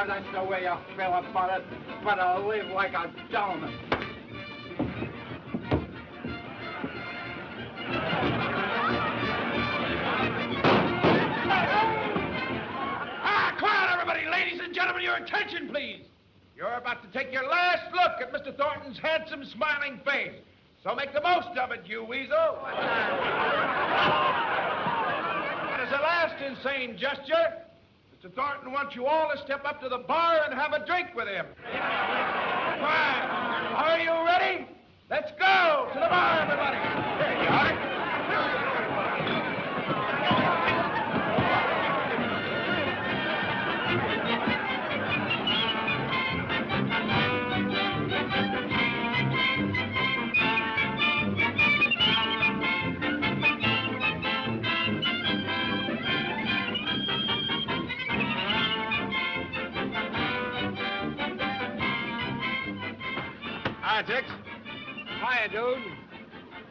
That's the way you feel about it, but I'll live like a gentleman. Quiet, everybody. Ladies and gentlemen, your attention, please. You're about to take your last look at Mr. Thornton's handsome, smiling face. So make the most of it, you weasel. And as a last insane gesture, Mr. Thornton wants you all to step up to the bar and have a drink with him. Fine. Are you ready? Let's go to the bar, everybody. There you are. Hi, Tex. Hiya, dude.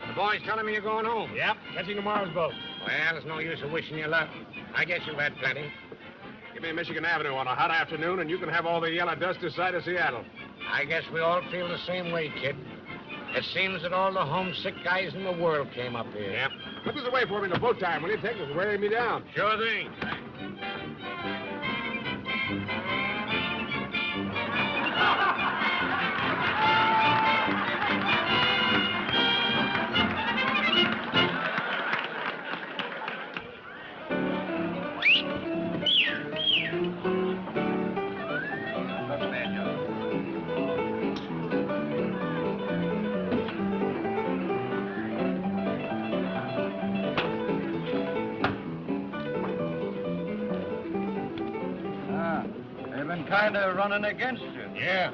The boy's telling me you're going home. Yep, catching tomorrow's boat. Well, there's no use of wishing you luck. I guess you've had plenty. Give me Michigan Avenue on a hot afternoon, and you can have all the yellow dust this side of Seattle. I guess we all feel the same way, kid. It seems that all the homesick guys in the world came up here. Yep. Look this away for me in the boat time, will you, Tex? It's wearing me down. Sure thing. Kind of running against you. Yeah.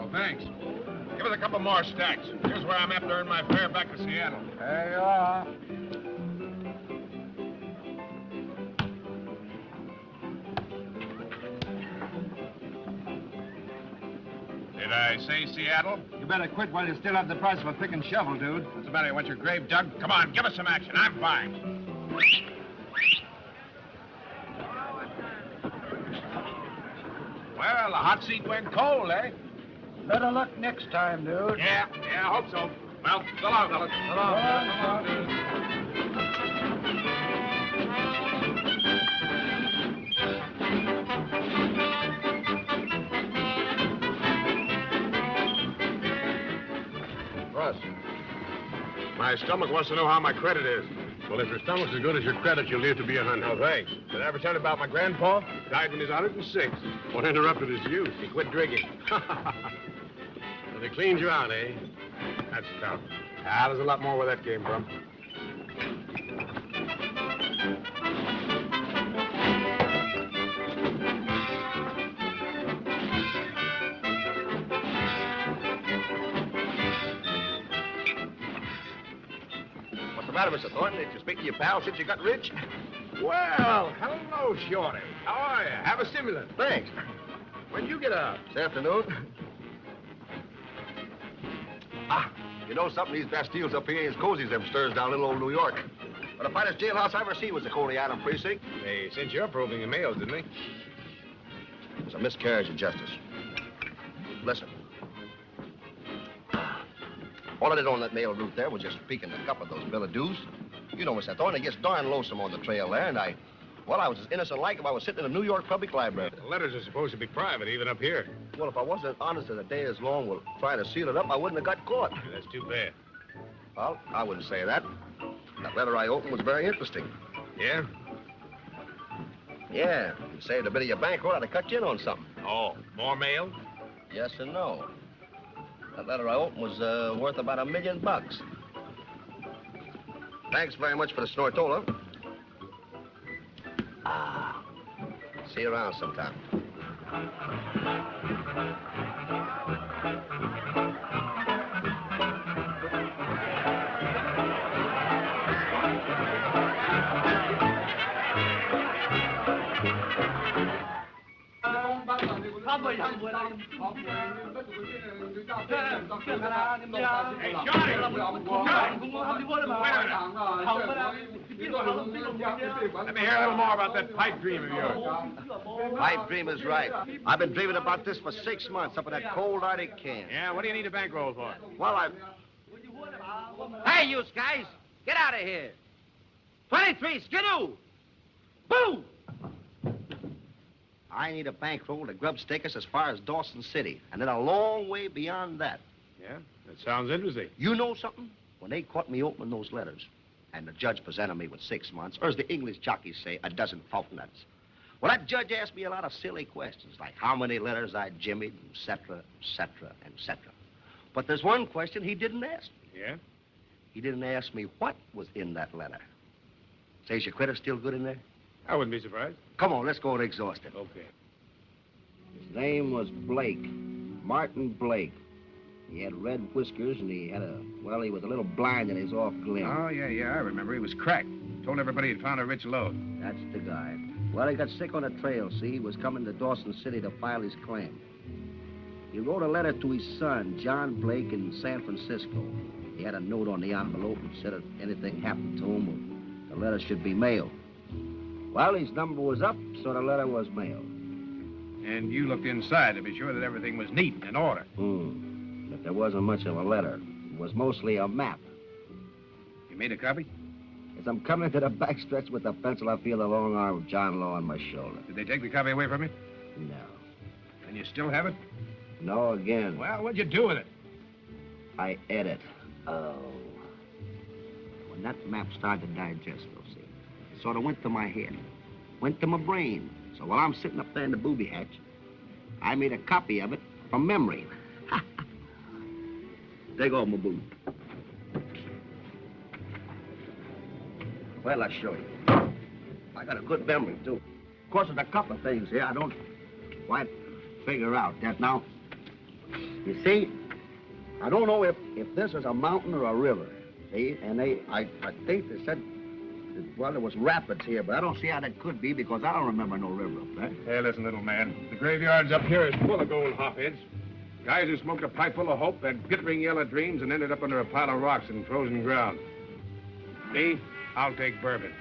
Oh, thanks. Give us a couple more stacks. Here's where I'm after earning my fare back to Seattle. There you are. Did I say Seattle? You better quit while you still have the price of a pick and shovel, dude. What's the matter? You want your grave dug? Come on, give us some action. I'm fine. Well, the hot seat went cold, eh? Better luck next time, dude. Yeah, I hope so. Well, so long, fellas. So long. Russ, my stomach wants to know how my credit is. Well, if your stomach's as good as your credit, you'll live to be 100. Oh, thanks. Did I ever tell you about my grandpa? Died when he was 106. What interrupted his youth? He quit drinking. So they cleaned you out, eh? That's tough. Ah, there's a lot more where that came from. matter, Mr. Thornton? Did you speak to your pal since you got rich? Well, hello, Shorty. How are you? Have a stimulant. Thanks. When'd you get out? This afternoon. You know something? These Bastilles up here ain't as cozy as them stirs down little old New York. But the finest jailhouse I ever seen was the Coney Island precinct. They sent you up for opening the mails, didn't they? It was a miscarriage of justice. Listen. All I did on that mail route there was just peek in the cup of those billet dues. You know, Mr. Thornton, it gets darn lonesome on the trail there, and I was as innocent like if I was sitting in a New York public library. The letters are supposed to be private, even up here. Well, if I wasn't honest as a day as long with trying to seal it up, I wouldn't have got caught. That's too bad. Well, I wouldn't say that. That letter I opened was very interesting. Yeah? Yeah. If you saved a bit of your bankroll, I'd have cut you in on something. Oh, more mail? Yes and no. That letter I opened was worth about $1 million. Thanks very much for the snortola. See you around sometime. Let me hear a little more about that pipe dream of yours. Pipe dream is right. I've been dreaming about this for 6 months up in that cold Arctic can. Yeah, what do you need a bankroll for? Well, Hey, you guys, get out of here. 23, skidoo. Boo! I need a bankroll to grub stake us as far as Dawson City, and then a long way beyond that. Yeah, that sounds interesting. You know something? When they caught me opening those letters, and the judge presented me with 6 months, or as the English jockeys say, a dozen faulknuts. Well, that judge asked me a lot of silly questions, like how many letters I jimmied, et cetera, et cetera, et cetera. But there's one question he didn't ask me. Yeah? He didn't ask me what was in that letter. Say, is your credit still good in there? I wouldn't be surprised. Come on, let's go and exhaust it. Okay. His name was Blake. Martin Blake. He had red whiskers, and he was a little blind in his off limb. Oh, yeah, I remember. He was cracked. Told everybody he'd found a rich load. That's the guy. Well, he got sick on the trail, see? He was coming to Dawson City to file his claim. He wrote a letter to his son, John Blake, in San Francisco. He had a note on the envelope and said if anything happened to him, the letter should be mailed. Well, his number was up, so the letter was mailed. And you looked inside to be sure that everything was neat and in order. But there wasn't much of a letter. It was mostly a map. You made a copy? As I'm coming to the backstretch with the pencil, I feel the long arm of John Law on my shoulder. Did they take the copy away from you? No. And you still have it? No again. Well, what'd you do with it? I ate it. Oh. When that map started to digest, you'll see, it sort of went to my head, went to my brain. So while I'm sitting up there in the booby hatch, I made a copy of it from memory. Take off my boot. Well, I'll show you. I got a good memory, too. Of course, there's a couple of things here I don't quite figure out that now. You see, I don't know if this is a mountain or a river, see? And I think they said, well, there was rapids here, but I don't see how that could be because I don't remember no river up there. Hey, listen, little man. The graveyards up here is full of gold hopheads. Guys who smoked a pipe full of hope, had glittering yellow dreams, and ended up under a pile of rocks in frozen ground. Me, I'll take bourbon.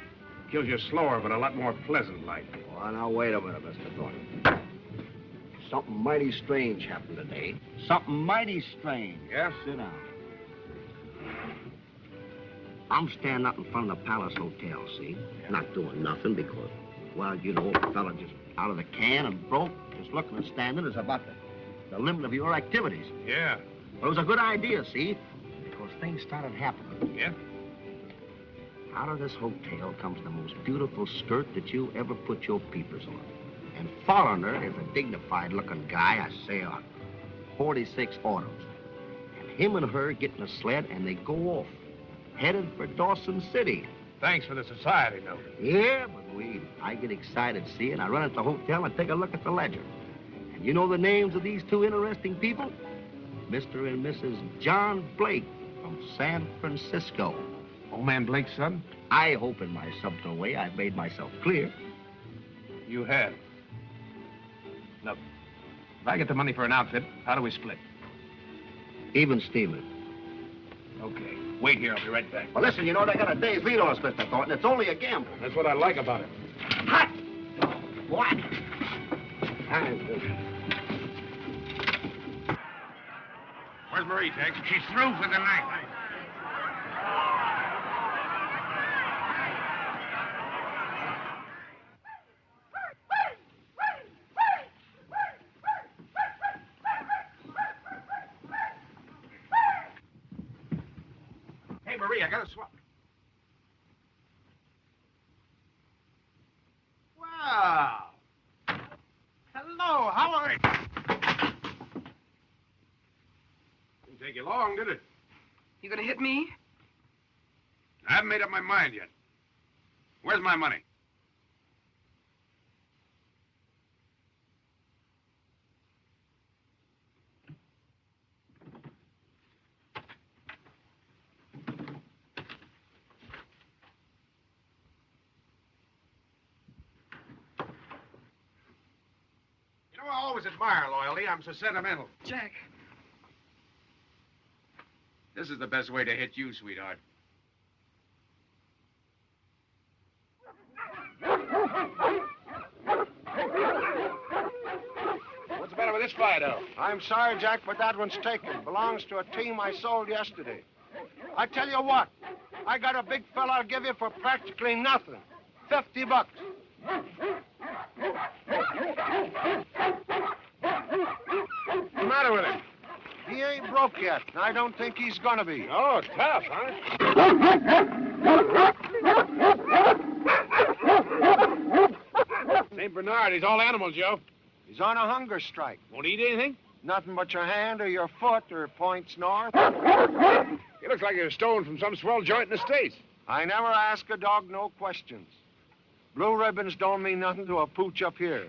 Kills you slower, but a lot more pleasant like. Well, now, wait a minute, Mr. Thornton. Something mighty strange happened today. Something mighty strange. Yeah? Sit down. I'm standing up in front of the Palace Hotel, see? Yeah. Not doing nothing because, well, you know, a fella just out of the can and broke, just looking and standing is about the limit of your activities. Yeah. But it was a good idea, see? Because things started happening. Yeah? Out of this hotel comes the most beautiful skirt that you ever put your peepers on. And following her is a dignified-looking guy, I say, on 46 autos. And him and her get in a sled, and they go off, headed for Dawson City. Thanks for the society note. Yeah, but I get excited, see, and I run at the hotel and take a look at the ledger. And you know the names of these two interesting people? Mr. and Mrs. John Blake from San Francisco. Old man Blake's son? I hope in my subtle way I've made myself clear. You have. Look, if I get the money for an outfit, how do we split? Even Steven. Okay. Wait here, I'll be right back. Well, listen, you know, they got a day's lead on us, Mr. Thornton. It's only a gamble. That's what I like about it. Hot! What? Where's Marie, Tex? She's through for the night. Hey, Marie, I got a swap. Wow. Hello, how are you? Didn't take you long, did it? You gonna hit me? I haven't made up my mind yet. Where's my money? You know, I always admire loyalty. I'm so sentimental. Jack. This is the best way to hit you, sweetheart. What's the matter with this Fido? I'm sorry, Jack, but that one's taken. Belongs to a team I sold yesterday. I tell you what, I got a big fella I'll give you for practically nothing. $50. What's the matter with him? He ain't broke yet, and I don't think he's gonna be. Oh, tough, huh? St. Bernard, he's all animals, Joe. He's on a hunger strike. Won't eat anything? Nothing but your hand or your foot or points north. He looks like he was stolen from some swell joint in the States. I never ask a dog no questions. Blue ribbons don't mean nothing to a pooch up here.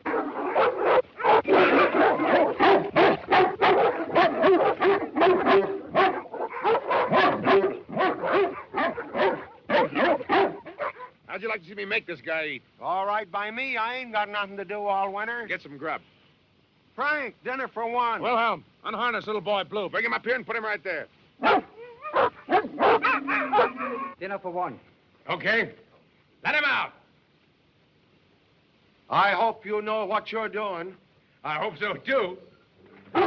How'd you like to see me make this guy eat? All right by me. I ain't got nothing to do all winter. Get some grub. Frank, dinner for one. Wilhelm, unharness little boy Blue. Bring him up here and put him right there. Dinner for one. Okay. Let him out. I hope you know what you're doing. I hope so, too. All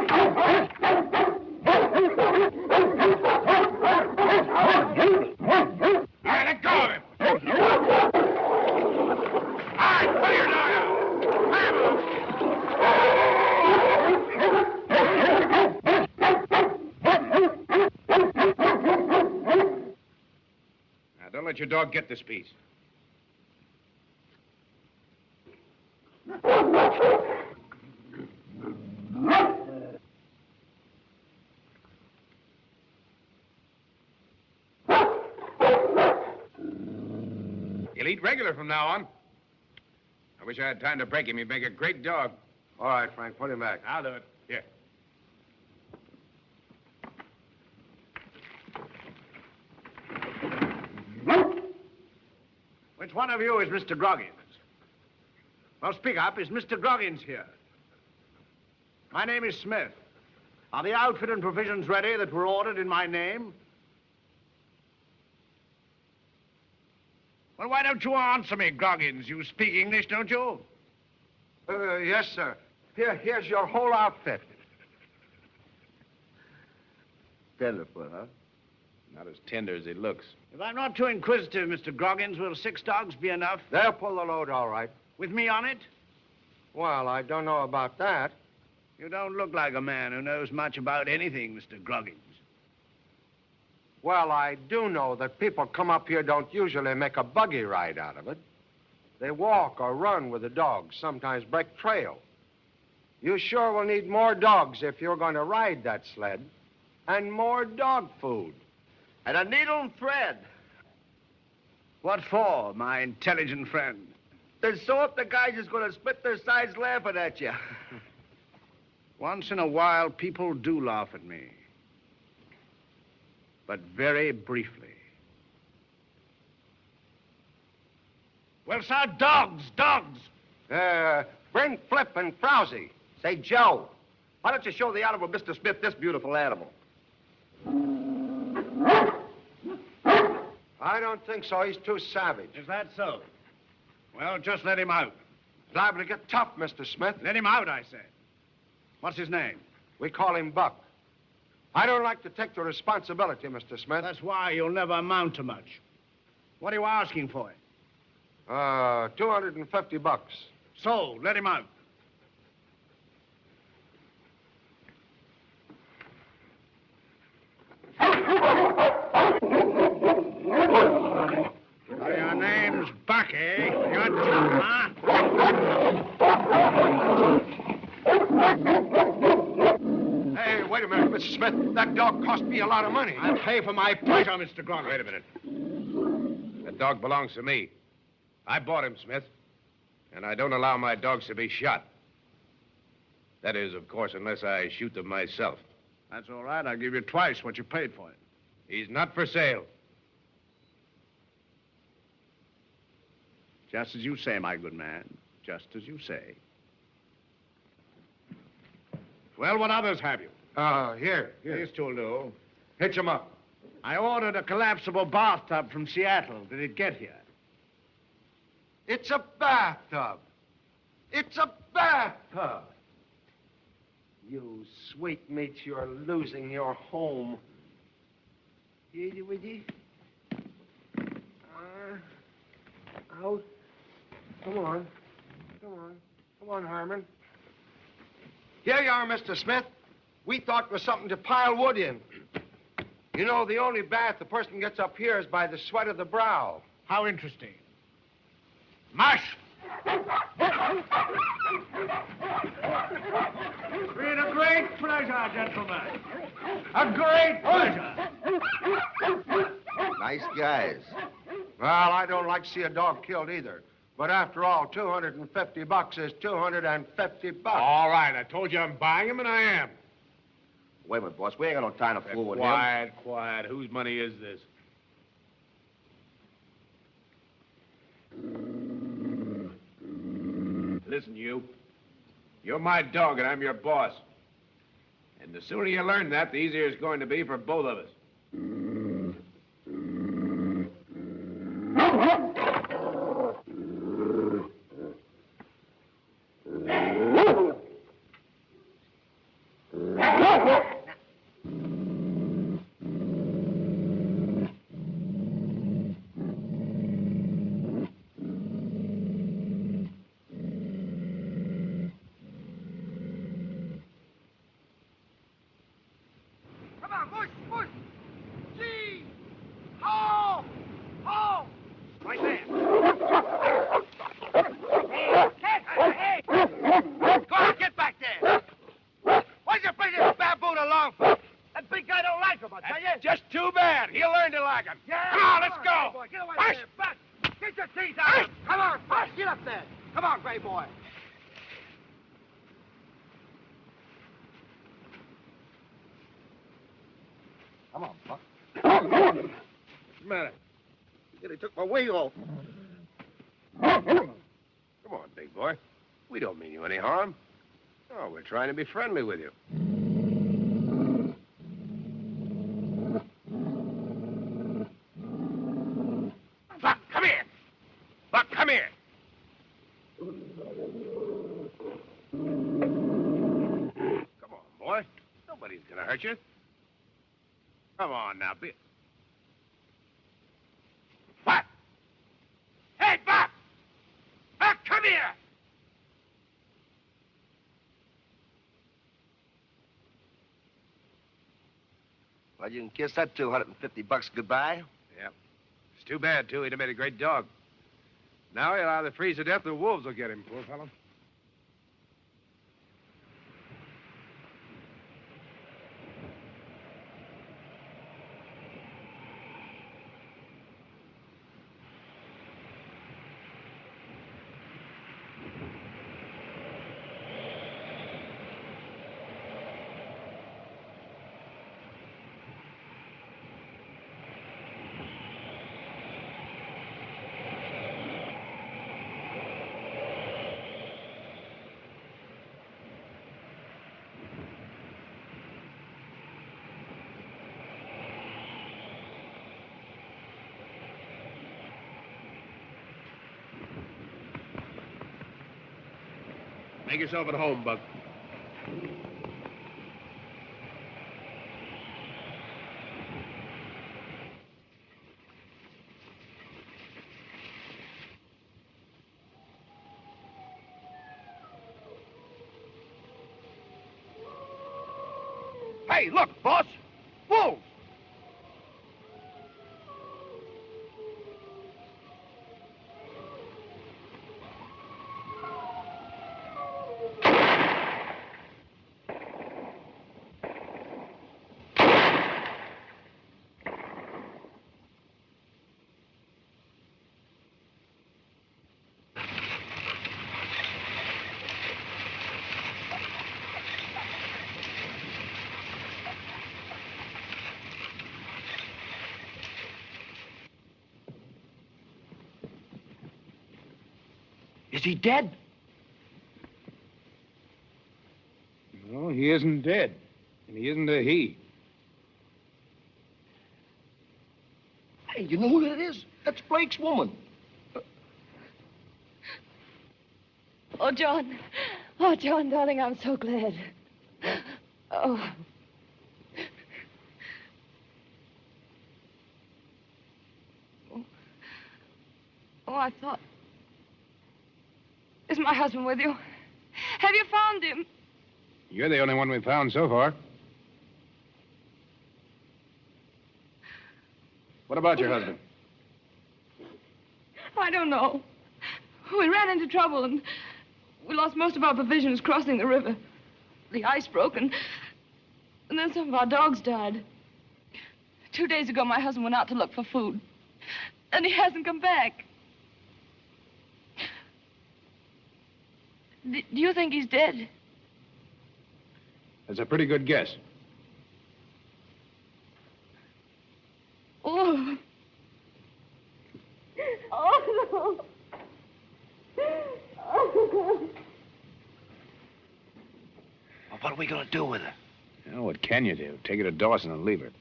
right, let go of him. All right, put your dog out. Now, don't let your dog get this piece. He'll eat regular from now on. I wish I had time to break him. He'd make a great dog. All right, Frank, put him back. I'll do it. Here. Which one of you is Mr. Groggins? Well, speak up. Is Mr. Groggins here? My name is Smith. Are the outfit and provisions ready that were ordered in my name? Well, why don't you answer me, Groggins? You speak English, don't you? Yes, sir. Here's your whole outfit. Tenderfoot, huh? Not as tender as he looks. If I'm not too inquisitive, Mr. Groggins, will 6 dogs be enough? They'll pull the load all right. With me on it? Well, I don't know about that. You don't look like a man who knows much about anything, Mr. Groggins. Well, I do know that people come up here don't usually make a buggy ride out of it. They walk or run with the dogs, sometimes break trail. You sure will need more dogs if you're going to ride that sled. And more dog food. And a needle and thread. What for, my intelligent friend? To sew up the guys who's going to split their sides laughing at you. Once in a while, people do laugh at me. But very briefly. Well, sir, dogs. Bring Flip and Frowsy. Say, Joe, why don't you show the Honorable Mr. Smith this beautiful animal? I don't think so. He's too savage. Is that so? Well, just let him out. Liable to get tough, Mr. Smith. Let him out, I say. What's his name? We call him Buck. I don't like to take the responsibility, Mr. Smith. That's why you'll never amount to much. What are you asking for him? $250. So, let him out. Your name's Buck, eh? You're tough, huh? Hey, wait a minute, Mr. Smith. That dog cost me a lot of money. I'll pay for my pleasure, Mr. Groner. Wait a minute. That dog belongs to me. I bought him, Smith. And I don't allow my dogs to be shot. That is, of course, unless I shoot them myself. That's all right. I'll give you twice what you paid for it. He's not for sale. Just as you say, my good man. Just as you say. Well, what others have you? Here. These two'll do. Hitch him up. I ordered a collapsible bathtub from Seattle. Did it get here? It's a bathtub. It's a bathtub. You sweet meat, you're losing your home. Out. Come on, Herman. Here you are, Mr. Smith. We thought it was something to pile wood in. You know, the only bath the person gets up here is by the sweat of the brow. How interesting. Mush! Been a great pleasure, gentlemen. A great pleasure. Nice guys. Well, I don't like to see a dog killed either. But after all, $250 is $250. All right, I told you I'm buying him, and I am. Wait a minute, boss. We ain't got no time to fool with him. Quiet. Whose money is this? Listen, you. You're my dog, and I'm your boss. And the sooner you learn that, the easier it's going to be for both of us. Come on, Buck. What's the matter? He took my wig off. Come on, big boy. We don't mean you any harm. Oh, we're trying to be friendly with you. Buck, come here. Buck, come here. Come on, boy. Nobody's gonna hurt you. Come on now, be... Buck! Hey, Buck! Buck, come here! Well, you can kiss that $250 goodbye. Yep. It's too bad, too. He'd have made a great dog. Now he'll either freeze to death or wolves will get him, poor fellow. Make yourself at home, Buck. Hey, look, boss. Wolves. Is he dead? No, he isn't dead. And he isn't a he. Hey, you know who that is? That's Blake's woman. Oh, John. Oh, John, darling, I'm so glad. Oh. Oh, I thought... Is my husband with you? Have you found him? You're the only one we've found so far. What about your husband? I don't know. We ran into trouble and we lost most of our provisions crossing the river. The ice broke and then some of our dogs died. 2 days ago, my husband went out to look for food. And he hasn't come back. Do you think he's dead? That's a pretty good guess. Oh. Oh, no. Oh. Well, what are we going to do with her? You know, what can you do? Take her to Dawson and leave her.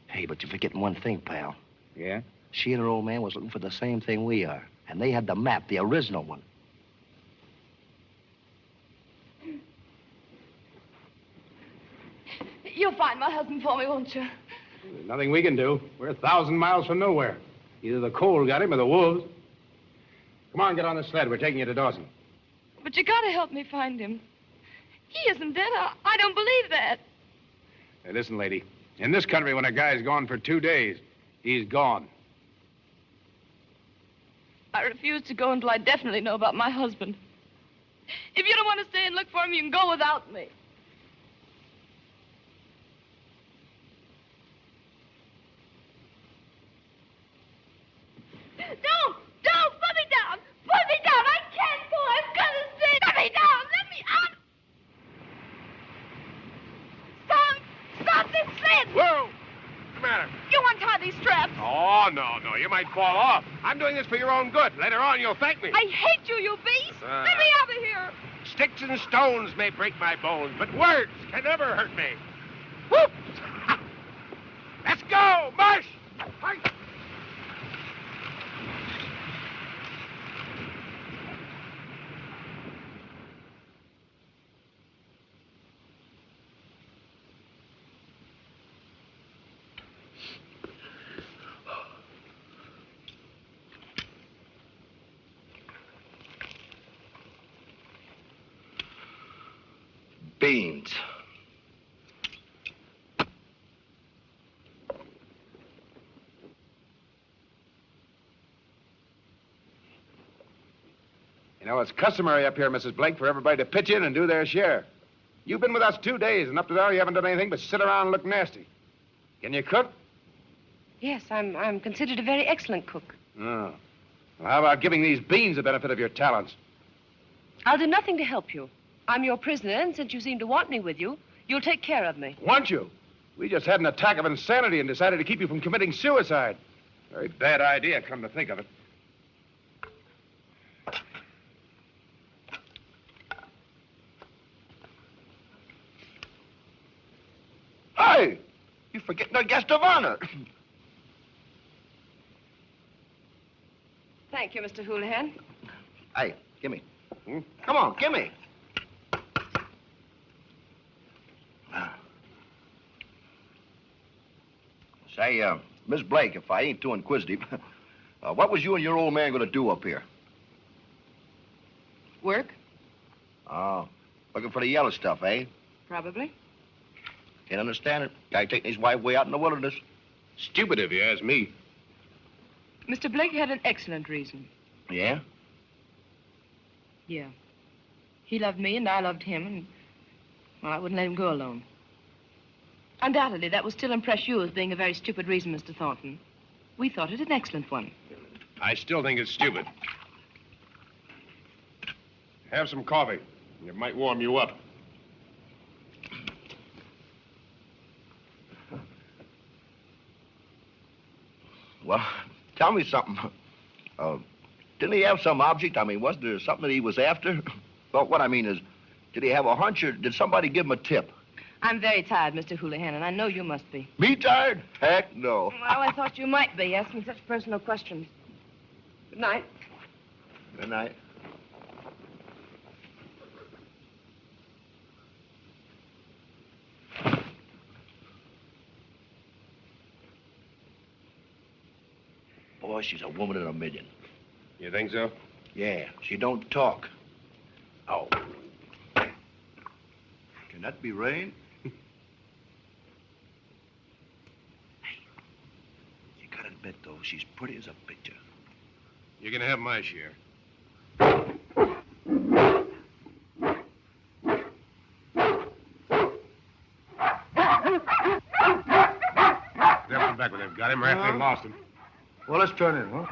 Hey, but you're forgetting one thing, pal. Yeah? She and her old man was looking for the same thing we are. And they had the map, the original one. You'll find my husband for me, won't you? There's nothing we can do. We're 1,000 miles from nowhere. Either the cold got him or the wolves. Come on, get on the sled. We're taking you to Dawson. But you gotta help me find him. He isn't dead. I don't believe that. Hey, listen, lady. In this country, when a guy's gone for 2 days, he's gone. I refuse to go until I definitely know about my husband. If you don't want to stay and look for him, you can go without me. Don't! Put me down! Put me down! I can't go! I'm gonna stay! Put me down! Let me out! Stop this sled! Whoa! What's the matter? You untie these straps. Oh, no. You might fall off. I'm doing this for your own good. Later on, you'll thank me. I hate you, you beast! Let me out of here! Sticks and stones may break my bones, but words can never hurt me. Whoop! Let's go! March! Hi. Beans. You know, it's customary up here, Mrs. Blake, for everybody to pitch in and do their share. You've been with us 2 days, and up to now you haven't done anything but sit around and look nasty. Can you cook? Yes, I'm considered a very excellent cook. Oh. Well, how about giving these beans the benefit of your talents? I'll do nothing to help you. I'm your prisoner, and since you seem to want me with you, you'll take care of me. Want you? We just had an attack of insanity and decided to keep you from committing suicide. Very bad idea, come to think of it. Hey! You're forgetting our guest of honor. Thank you, Mr. Houlihan. Hey, give me. Come on, give me. Say, Miss Blake, if I ain't too inquisitive, what was you and your old man going to do up here? Work? Oh, looking for the yellow stuff, eh? Probably. Can't understand it. Guy taking his wife way out in the wilderness. Stupid if you ask me. Mr. Blake had an excellent reason. Yeah? Yeah. He loved me and I loved him, and, well, I wouldn't let him go alone. Undoubtedly, that will still impress you as being a very stupid reason, Mr. Thornton. We thought it an excellent one. I still think it's stupid. Have some coffee. It might warm you up. Well, tell me something. Didn't he have some object? I mean, wasn't there something that he was after? Well, what I mean is, did he have a hunch or did somebody give him a tip? I'm very tired, Mr. Houlihan, and I know you must be. Me tired? Heck no. Well, I thought you might be, asking such personal questions. Good night. Good night. Boy, she's a woman in a million. You think so? Yeah, she don't talk. Oh. Can that be rain? You gotta admit, though, she's pretty as a picture. You're gonna have my share. They'll come back when they've got him or after they've lost him. Well, let's turn in, huh?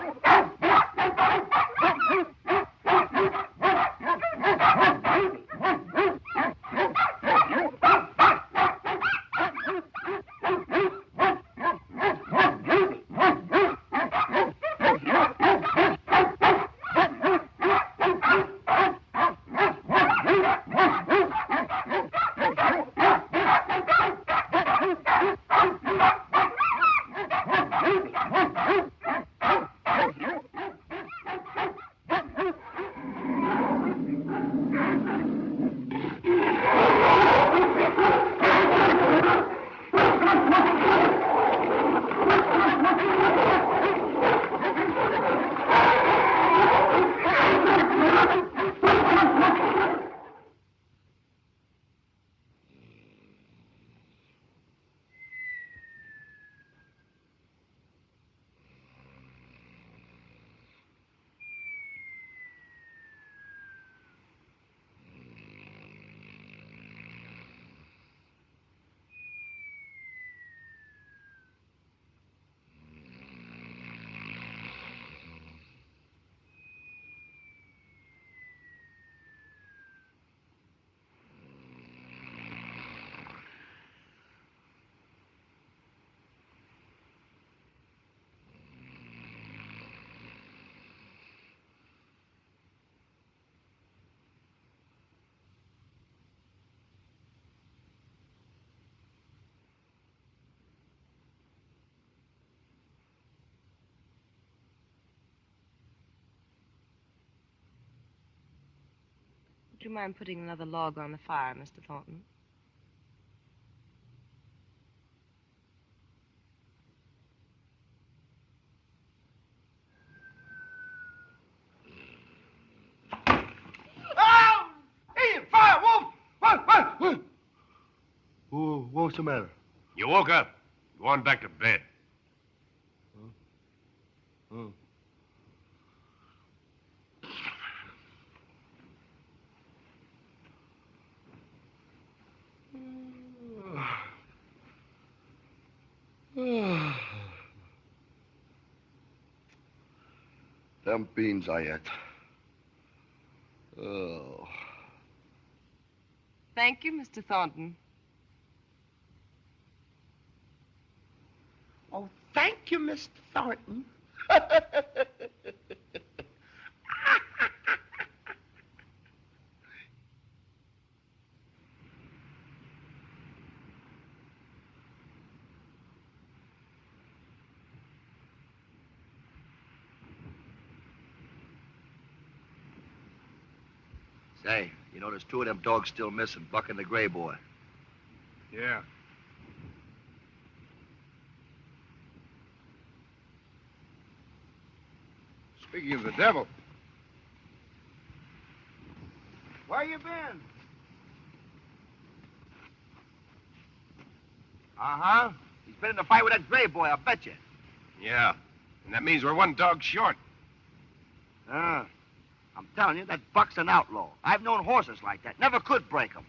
Would you mind putting another log on the fire, Mr. Thornton? Oh! Hey, fire, Wolf! What? What's the matter? You woke up. Go on back to bed. Oh. Them beans I ate. Oh. Thank you, Mr. Thornton. Oh, thank you, Mr. Thornton. Say, you know, there's two of them dogs still missing, Buck and the gray boy. Yeah. Speaking of the devil. Where you been? Uh-huh. He's been in a fight with that gray boy, I bet you. Yeah. And that means we're one dog short. I'm telling you, that Buck's an outlaw. I've known horses like that. Never could break them.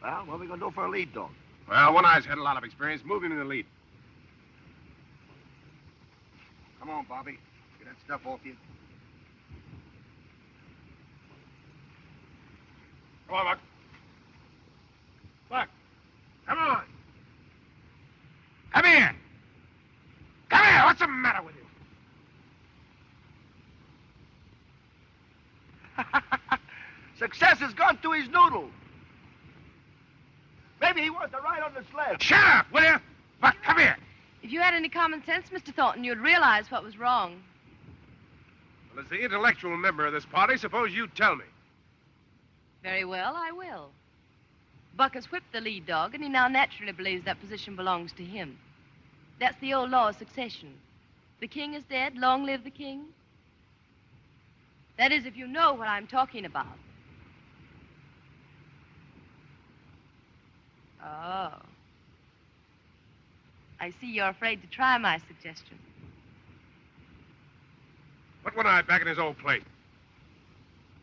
Well, what are we going to do for a lead dog? Well, One Eye's had a lot of experience. Move him in the lead. Come on, Bobby. Get that stuff off you. Come on, Buck. Buck, come on. Come here. Come here. What's the matter with you? Success has gone to his noodle. Maybe he wants to ride on the sled. Shut up, will you? Buck, come here. If you had any common sense, Mr. Thornton, you'd realize what was wrong. Well, as the intellectual member of this party, suppose you tell me. Very well, I will. Buck has whipped the lead dog, and he now naturally believes that position belongs to him. That's the old law of succession. The king is dead, long live the king. That is, if you know what I'm talking about. Oh. I see you're afraid to try my suggestion. Put One Eye back in his old place.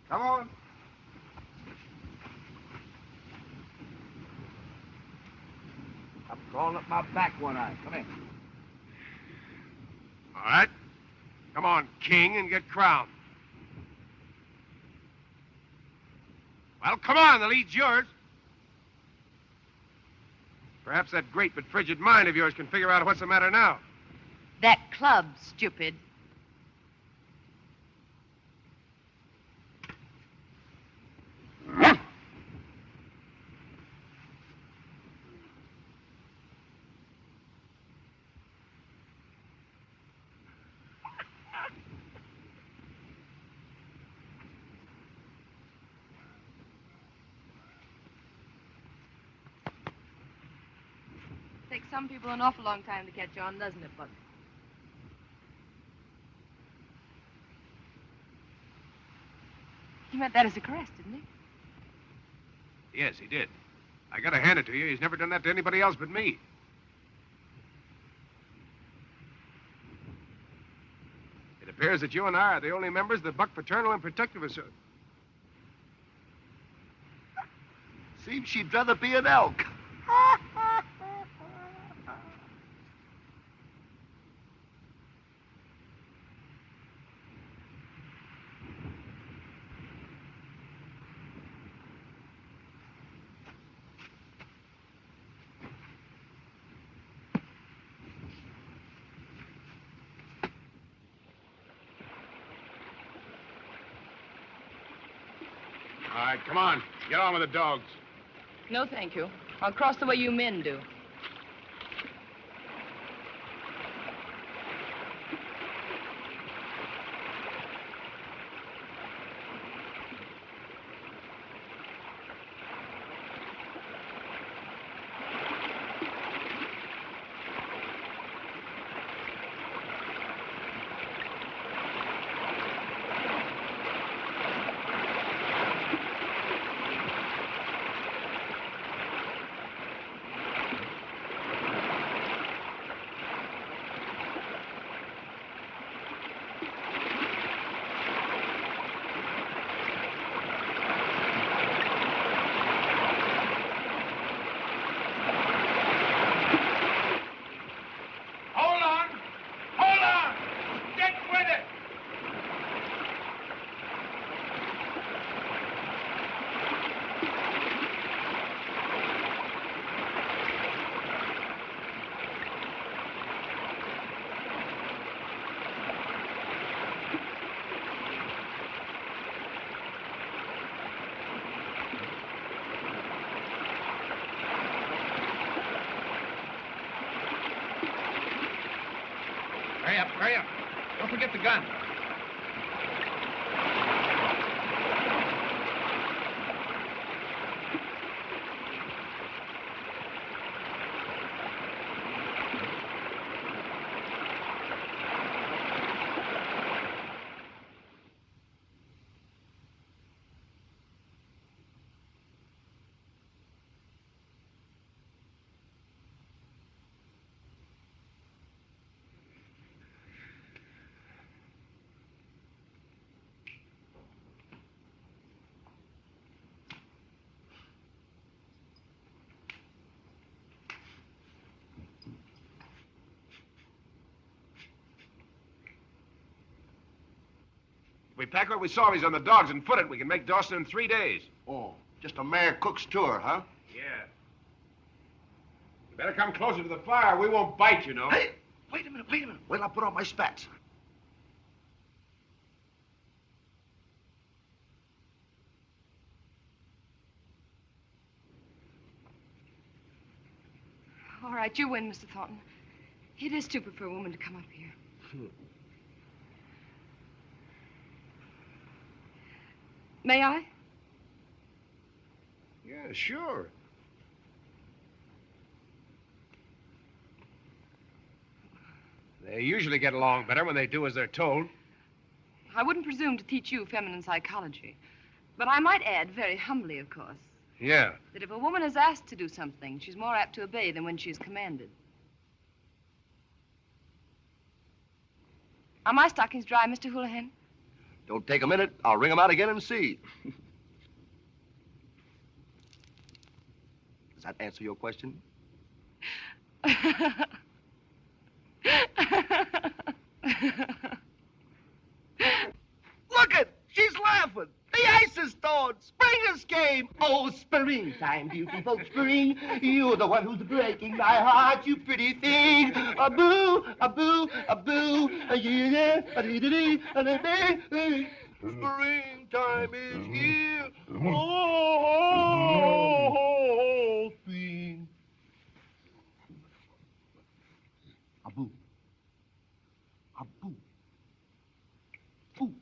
Come on. I'm crawling up my back, One Eye. Come here. All right. Come on, king, and get crowned. Well, come on, the lead's yours. Perhaps that great but frigid mind of yours can figure out what's the matter now. That club, stupid. Takes some people an awful long time to catch on, doesn't it, Buck? He meant that as a caress, didn't he? Yes, he did. I gotta hand it to you. He's never done that to anybody else but me. It appears that you and I are the only members of the Buck Fraternal and Protective Association. Seems she'd rather be an elk. All right, come on. Get on with the dogs. No, thank you. I'll cross the way you men do. Hurry up, hurry up. Don't forget the gun. we pack what we saw these on the dogs and foot it, we can make Dawson in 3 days. Oh, just a Mayor Cook's tour, huh? Yeah. You better come closer to the fire. We won't bite, you know. Hey, wait a minute. Wait till I put on my spats. All right, you win, Mr. Thornton. It is stupid for a woman to come up here. May I? Yeah, sure. They usually get along better when they do as they're told. I wouldn't presume to teach you feminine psychology. But I might add, very humbly, of course, Yeah. that if a woman is asked to do something, she's more apt to obey than when she's commanded. Are my stockings dry, Mr. Houlihan? Don't take a minute. I'll wring them out again and see. Does that answer your question? Look it! She's laughing. The ice is thawed. Spring has came. Oh, springtime, beautiful spring. You're the one who's breaking my heart, you pretty thing. A boo, a boo, a boo. Springtime is here. Oh, spring. A boo. A boo. Boo.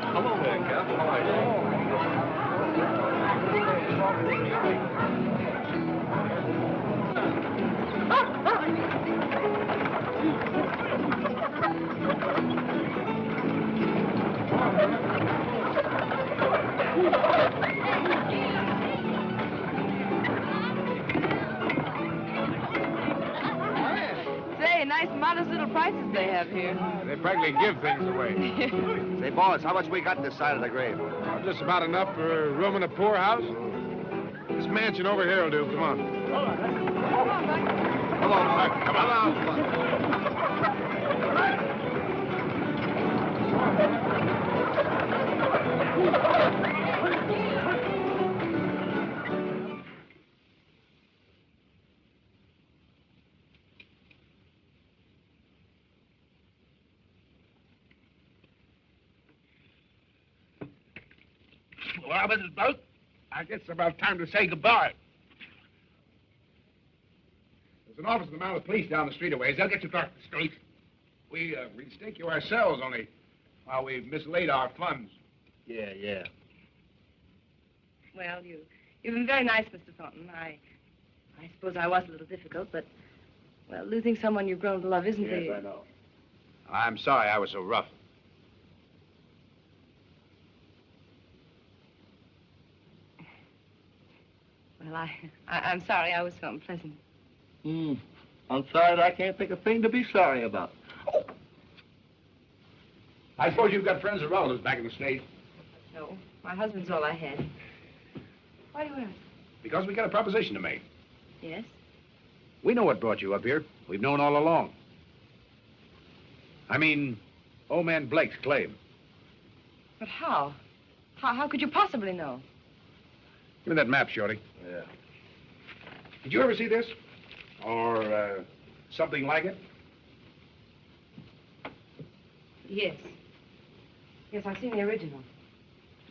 Hello there, Cap. How are you? Say, nice modest little prices they have here. They practically give things away. Say, boss, how much we got this side of the grave? Just about enough for a room in a poorhouse. This mansion over here will do. Come on. Come on, Buck. Come on. Well, Mrs. Boat, I guess it's about time to say goodbye. There's an office of the mounted police down the street a ways. They'll get you back to the street. We'd stake you ourselves, only while we've mislaid our funds. Yeah. Well, you've been very nice, Mr. Thornton. I suppose I was a little difficult, but, well, losing someone you've grown to love isn't the... I know. I'm sorry I was so rough. Well, I'm sorry I was so unpleasant. I'm sorry that I can't think of a thing to be sorry about. Oh. I suppose you've got friends or relatives back in the States. No, my husband's all I had. Why do you ask? Because we got a proposition to make. Yes? We know what brought you up here. We've known all along. I mean, old man Blake's claim. But how? How could you possibly know? Give me that map, Shorty. Yeah. Did you ever see this? Or, something like it? Yes. Yes, I've seen the original.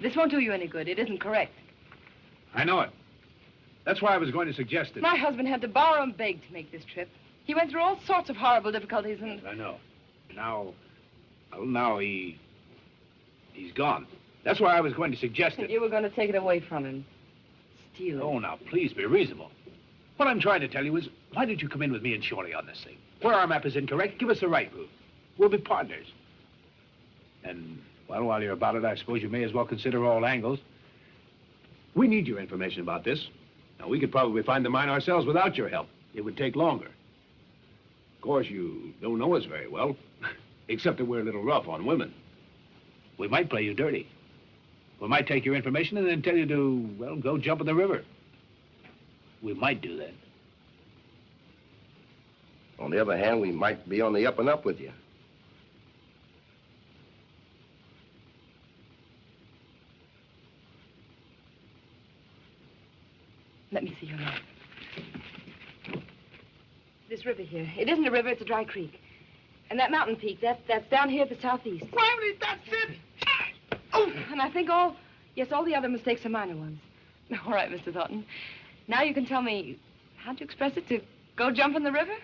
This won't do you any good. It isn't correct. I know it. That's why I was going to suggest it. My husband had to borrow and beg to make this trip. He went through all sorts of horrible difficulties and... Yes, I know. Now he's gone. That's why I was going to suggest it. You were going to take it away from him. Steal it. Oh, now, please be reasonable. What I'm trying to tell you is, why don't you come in with me and Shorty on this thing? Where our map is incorrect, give us the right route. We'll be partners. And, well, while you're about it, I suppose you may as well consider all angles. We need your information about this. Now, we could probably find the mine ourselves without your help. It would take longer. Of course, you don't know us very well, except that we're a little rough on women. We might play you dirty. We might take your information and then tell you to, well, go jump in the river. We might do that. On the other hand, we might be on the up and up with you. Let me see your map. This river here. It isn't a river, it's a dry creek. And that mountain peak, that's down here at the southeast. Well, that's it. Oh, and I think all the other mistakes are minor ones. All right, Mr. Thornton. Now you can tell me, how'd you express it, to go jump in the river?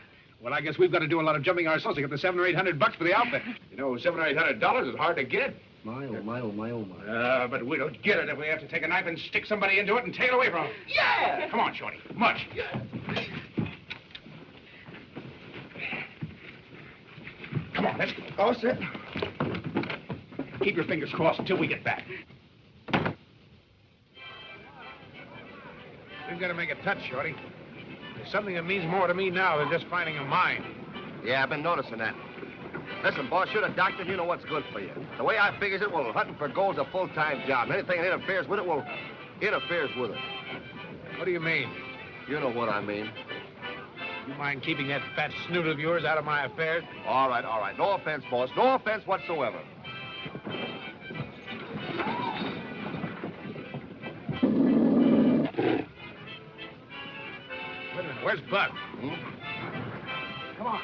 Well, I guess we've got to do a lot of jumping ourselves to get the $700 or $800 for the outfit. You know, $700 or $800 is hard to get. My, oh, my, oh, my, oh, my. But we'll get it if we have to take a knife and stick somebody into it and take it away from them. Yeah! Come on, Shorty. March. Come on, let's go. All set. Keep your fingers crossed until we get back. We've got to make a touch, Shorty. There's something that means more to me now than just finding a mine. Yeah, I've been noticing that. Listen, boss, you're the doctor, you know what's good for you. The way I figures it, well, hunting for gold's a full-time job. Anything that interferes with it, well, interferes with it. What do you mean? You know what I mean. You mind keeping that fat snoot of yours out of my affairs? All right, all right. No offense, boss. No offense whatsoever. Wait a minute, where's Bud? Come on.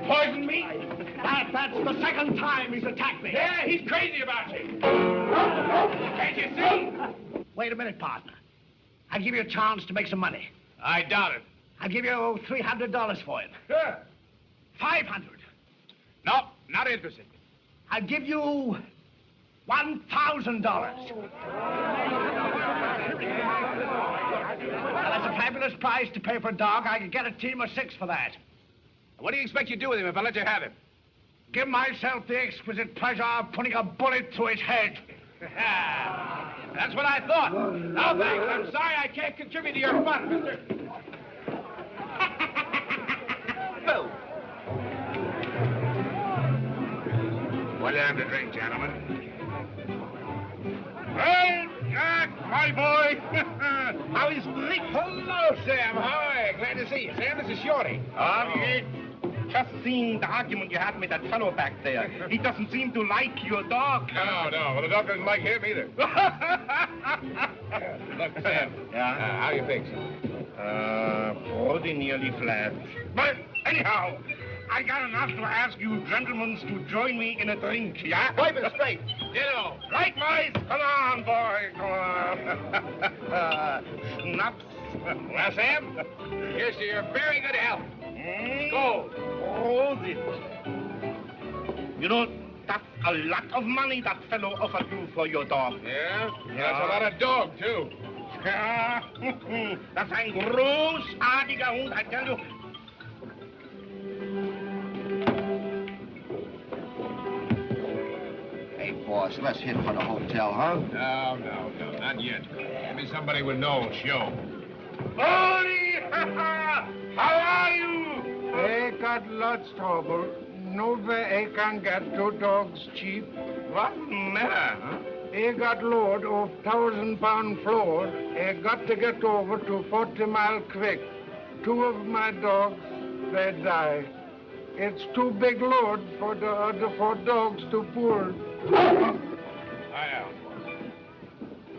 Poison me? That's the second time he's attacked me. Yeah, he's crazy about you. Can't you see? Wait a minute, partner. I'll give you a chance to make some money. I doubt it. I'll give you $300 for it. Sure. 500. No, not interested. I'll give you $1,000. Well, that's a fabulous price to pay for a dog. I could get a team of 6 for that. What do you expect you'd do with him if I let you have him? Give myself the exquisite pleasure of putting a bullet through his head. That's what I thought. No, thanks. I'm sorry I can't contribute to your fun, mister. Bill. What do you have to drink, gentlemen? Well, Jack, my boy. How is Rick? Hello, Sam. Hi. Glad to see you. Sam, this is Shorty. Just seen the argument you had with that fellow back there. He doesn't seem to like your dog. No. Well, the dog doesn't like him either. Look, Sam. Yeah? How you fix? Pretty nearly flat. But anyhow, I got enough to ask you gentlemen to join me in a drink, yeah? Wipe it straight. Ditto. Likewise. Come on, boy. Come on. Schnaps. Well, Sam, here's to your very good health. Go. Hold it. You know, that's a lot of money that fellow offered you for your dog. Yeah? That's a lot of dog, too. Ja, das ist ein großartiger Hund, I tell you. Hey, boss, let's hit for the hotel, huh? No, not yet. Give me somebody with no show. Oli! How are you? I got lots trouble. No way I can get 2 dogs cheap. What matter, huh? I got load of 1,000-pound flour. I got to get over to 40 Mile Creek. 2 of my dogs, they die. It's too big load for the other 4 dogs to pull.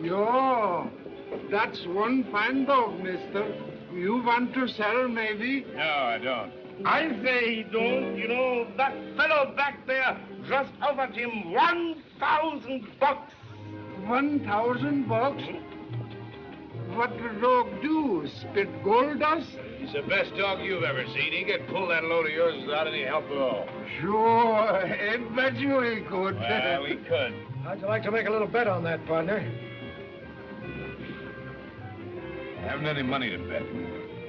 Yo, that's one fine dog, mister. You want to sell, maybe? No, I don't. I say he don't. You know, that fellow back there just offered him $1,000. $1,000? what the dog do? Spit gold dust? He's the best dog you've ever seen. He could pull that load of yours without any help at all. Sure, I bet you he could. Well, he could. How'd you like to make a little bet on that, partner? I haven't any money to bet.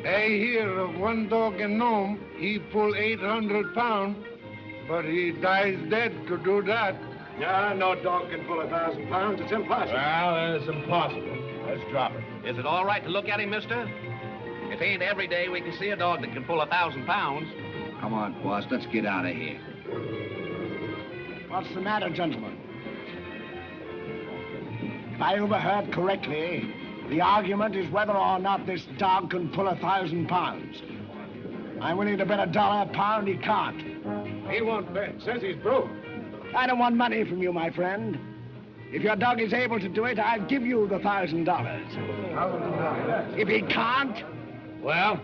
I hear of one dog in Nome, he pull 800 pounds, but he dies dead to do that. Yeah, no dog can pull 1,000 pounds. It's impossible. Well, then it's impossible. Let's drop it. Is it all right to look at him, mister? It ain't every day we can see a dog that can pull 1,000 pounds. Come on, boss, let's get out of here. What's the matter, gentlemen? If I overheard correctly, the argument is whether or not this dog can pull 1,000 pounds. I'm willing to bet $1 a pound he can't. He won't bet. Says he's broke. I don't want money from you, my friend. If your dog is able to do it, I'll give you the $1,000. If he can't, Well?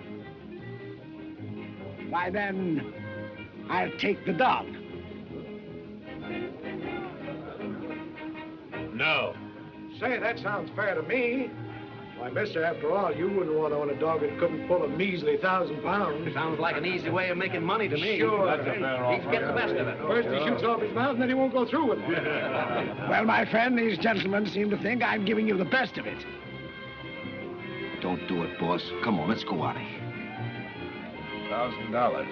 why then, I'll take the dog. No. Say, that sounds fair to me. Why, mister, after all, you wouldn't want to own a dog that couldn't pull a measly 1,000 pounds. Sounds like an easy way of making money to me. Sure. That's a fair He's getting the best of it. First he shoots off his mouth, and then he won't go through with it. Well, my friend, these gentlemen seem to think I'm giving you the best of it. Don't do it, boss. Come on, let's go out of here. $1,000.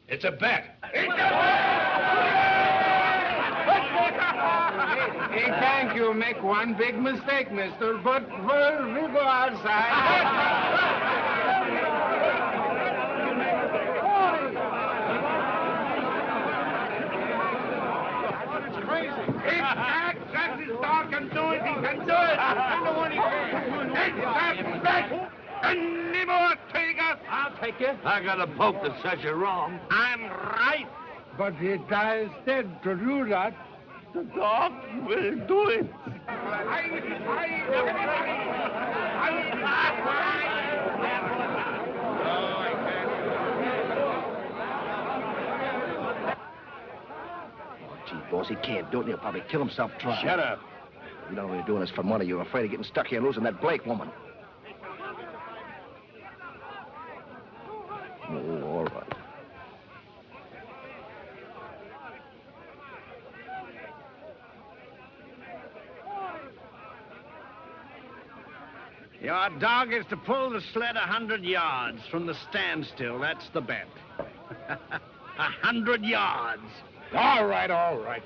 It's a bet. Hey, thank you. Make one big mistake, mister, but we'll go outside. That's his dog can do it. He can do it. I'm the one he can. It's back. Any more takers? I'll take you. I got a poke that says you're wrong. I'm right. But he dies dead to do that. The dog will do it. Gee, boss, he can't do it. He'll probably kill himself trying. Shut up. You don't know you're doing this for money. You're afraid of getting stuck here and losing that Blake woman. Oh, all right. Your dog is to pull the sled 100 yards from the standstill. That's the bet. 100 yards. All right, all right.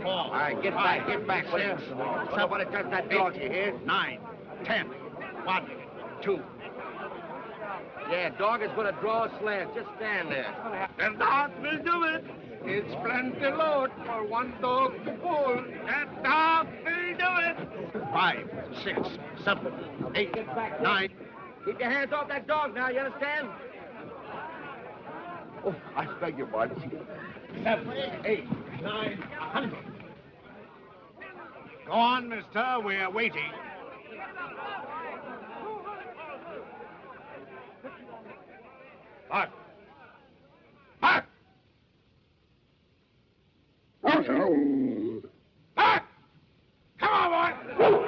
All right, get back, will you? Somebody touch that dog, you hear? 9, 10. 1, 2. Yeah, dog is going to draw a sled. Just stand there. The dog will do it. It's plenty load for one dog to pull. That dog will do it. 5, 6, 7, 8, 9. Keep your hands off that dog now, you understand? Oh, I beg your pardon. 7, 8, 9, 100. Go on, mister. We're waiting. Hark. Hark! Hark! Come on, boy!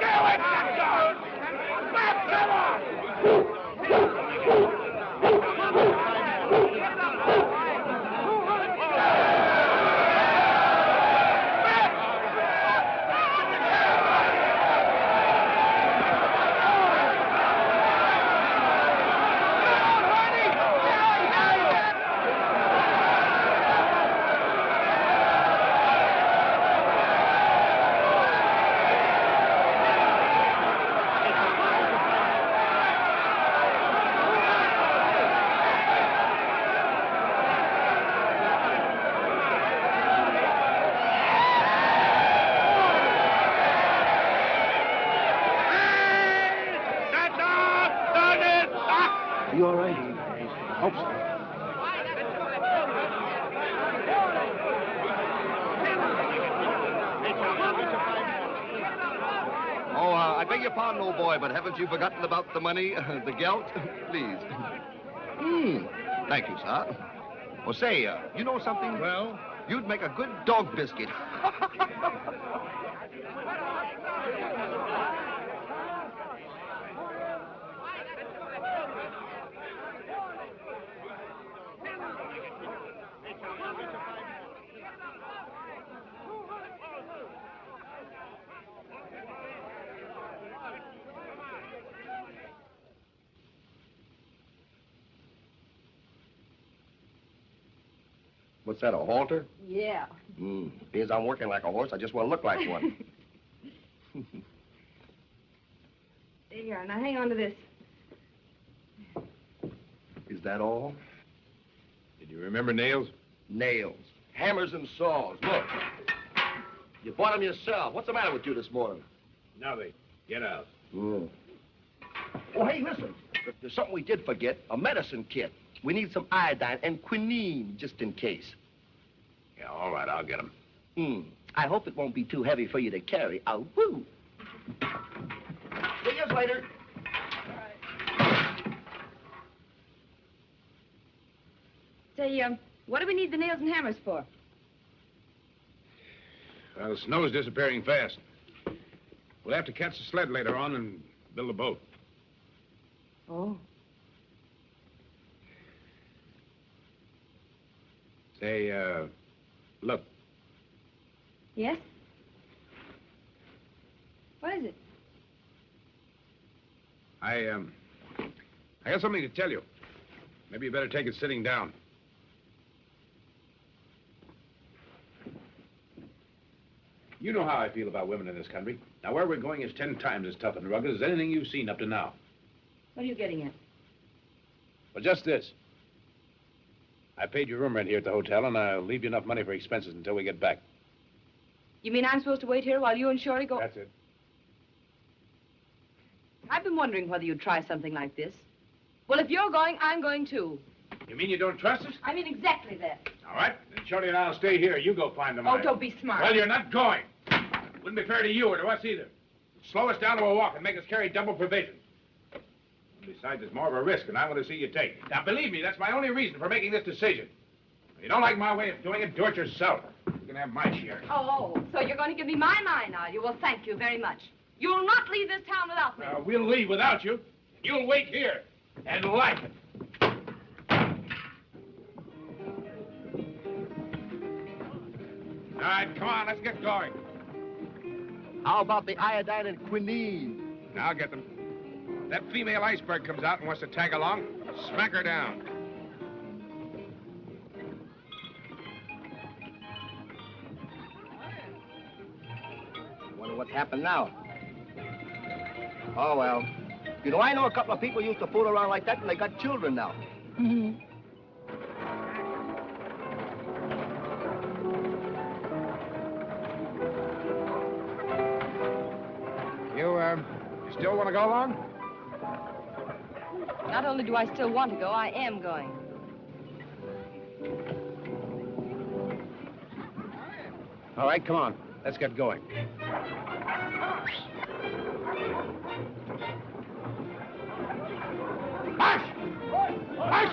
Get away from that dog! Back, come on! You all right? Hope so. Oh, I beg your pardon, old boy, but haven't you forgotten about the money, the gelt? Please. Thank you, sir. Oh, say, you know something? Well? You'd make a good dog biscuit. What's that, a halter? Yeah. Means I'm working like a horse. I just want to look like one. There you are. Now hang on to this. Is that all? Did you remember nails? Nails. Hammers and saws. Look. You bought them yourself. What's the matter with you this morning? Now they get out. Oh, hey, listen. There's something we did forget. A medicine kit. We need some iodine and quinine, just in case. Yeah, all right, I'll get them. I hope it won't be too heavy for you to carry. Oh, woo. See you later. Say, what do we need the nails and hammers for? Well, the snow's disappearing fast. We'll have to catch the sled later on and build a boat. Oh. Say, look. Yes? What is it? I got something to tell you. Maybe you better take it sitting down. You know how I feel about women in this country. Now, where we're going is 10 times as tough and rugged as anything you've seen up to now. What are you getting at? Well, just this. I paid your room rent here at the hotel, and I'll leave you enough money for expenses until we get back. You mean I'm supposed to wait here while you and Shorty go? That's it. I've been wondering whether you'd try something like this. Well, if you're going, I'm going too. You mean you don't trust us? I mean exactly that. All right. Then Shorty and I'll stay here. You go find the money. Oh, don't be smart. Well, you're not going. Wouldn't be fair to you or to us either. Slow us down to a walk and make us carry double provisions. Besides, it's more of a risk than I want to see you take. Now, believe me, that's my only reason for making this decision. If you don't like my way of doing it, do it yourself. You can have my share. Oh, so you're going to give me my mind, are you? Well, thank you very much. You'll not leave this town without me. We'll leave without you. You'll wait here and like it. All right, come on, let's get going. How about the iodine and quinine? I'll get them. That female iceberg comes out and wants to tag along. Smack her down. Wonder what's happened now. Oh, well. You know, I know a couple of people used to fool around like that, and they got children now. You still want to go along? Not only do I still want to go, I am going. All right, come on. Let's get going. March! March!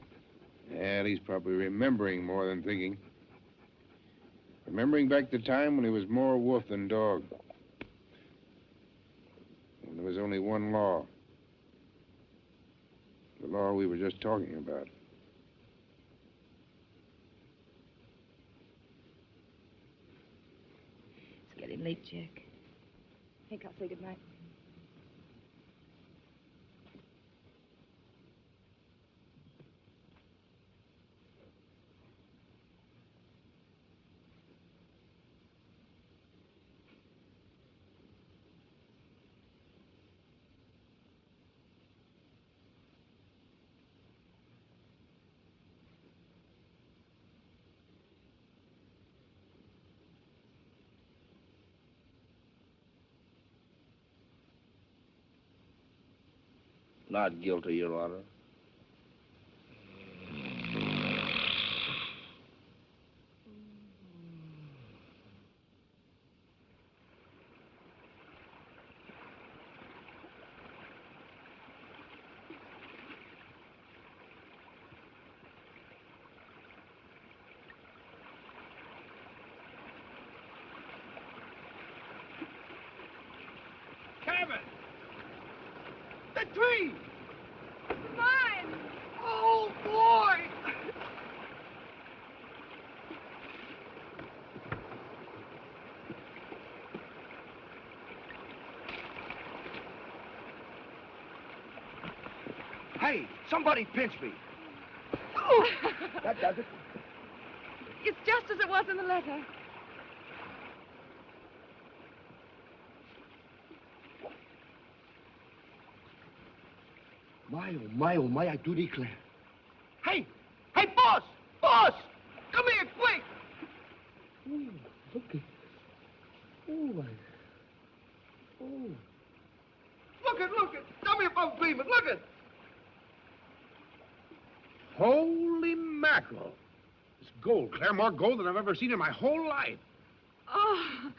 Yeah, he's probably remembering more than thinking. Remembering back the time when he was more wolf than dog. When there was only one law. The law we were just talking about. It's getting late, Jack. I think I'll say goodnight. Not guilty, Your Honor. Kevin! The tree! Mine! Oh, boy! Hey, somebody pinch me. Oh! That does it. It's just as it was in the letter. Oh, my, I do declare. Hey! Hey, boss! Boss! Come here, quick! Look at... Oh, my... Oh. Look it! Tell me if I'm dreaming. Look it! Holy mackerel. It's gold, Claire, more gold than I've ever seen in my whole life. Oh!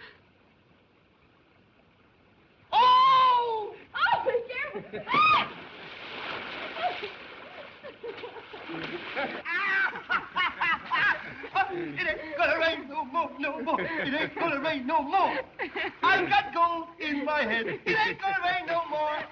Oh! Oh, be careful! Ah! It ain't gonna rain no more, no more. It ain't gonna rain no more. I've got gold in my head. It ain't gonna rain no more.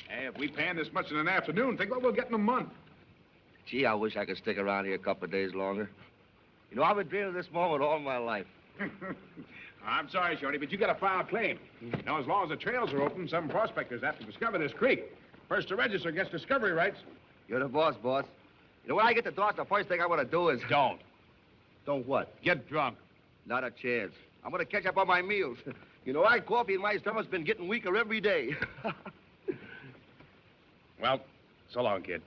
Hey, if we pan this much in an afternoon, think what we'll get in a month. Gee, I wish I could stick around here a couple of days longer. You know, I've been dreaming of this moment all my life. I'm sorry, Shorty, but you got a file claim. You know, as long as the trails are open, some prospectors have to discover this creek. First to register gets discovery rights. You're the boss. You know, when I get to Dawson, the first thing I want to do is... Don't. Don't what? Get drunk. Not a chance. I'm going to catch up on my meals. You know, coffee in my stomach's been getting weaker every day. Well, so long, kid.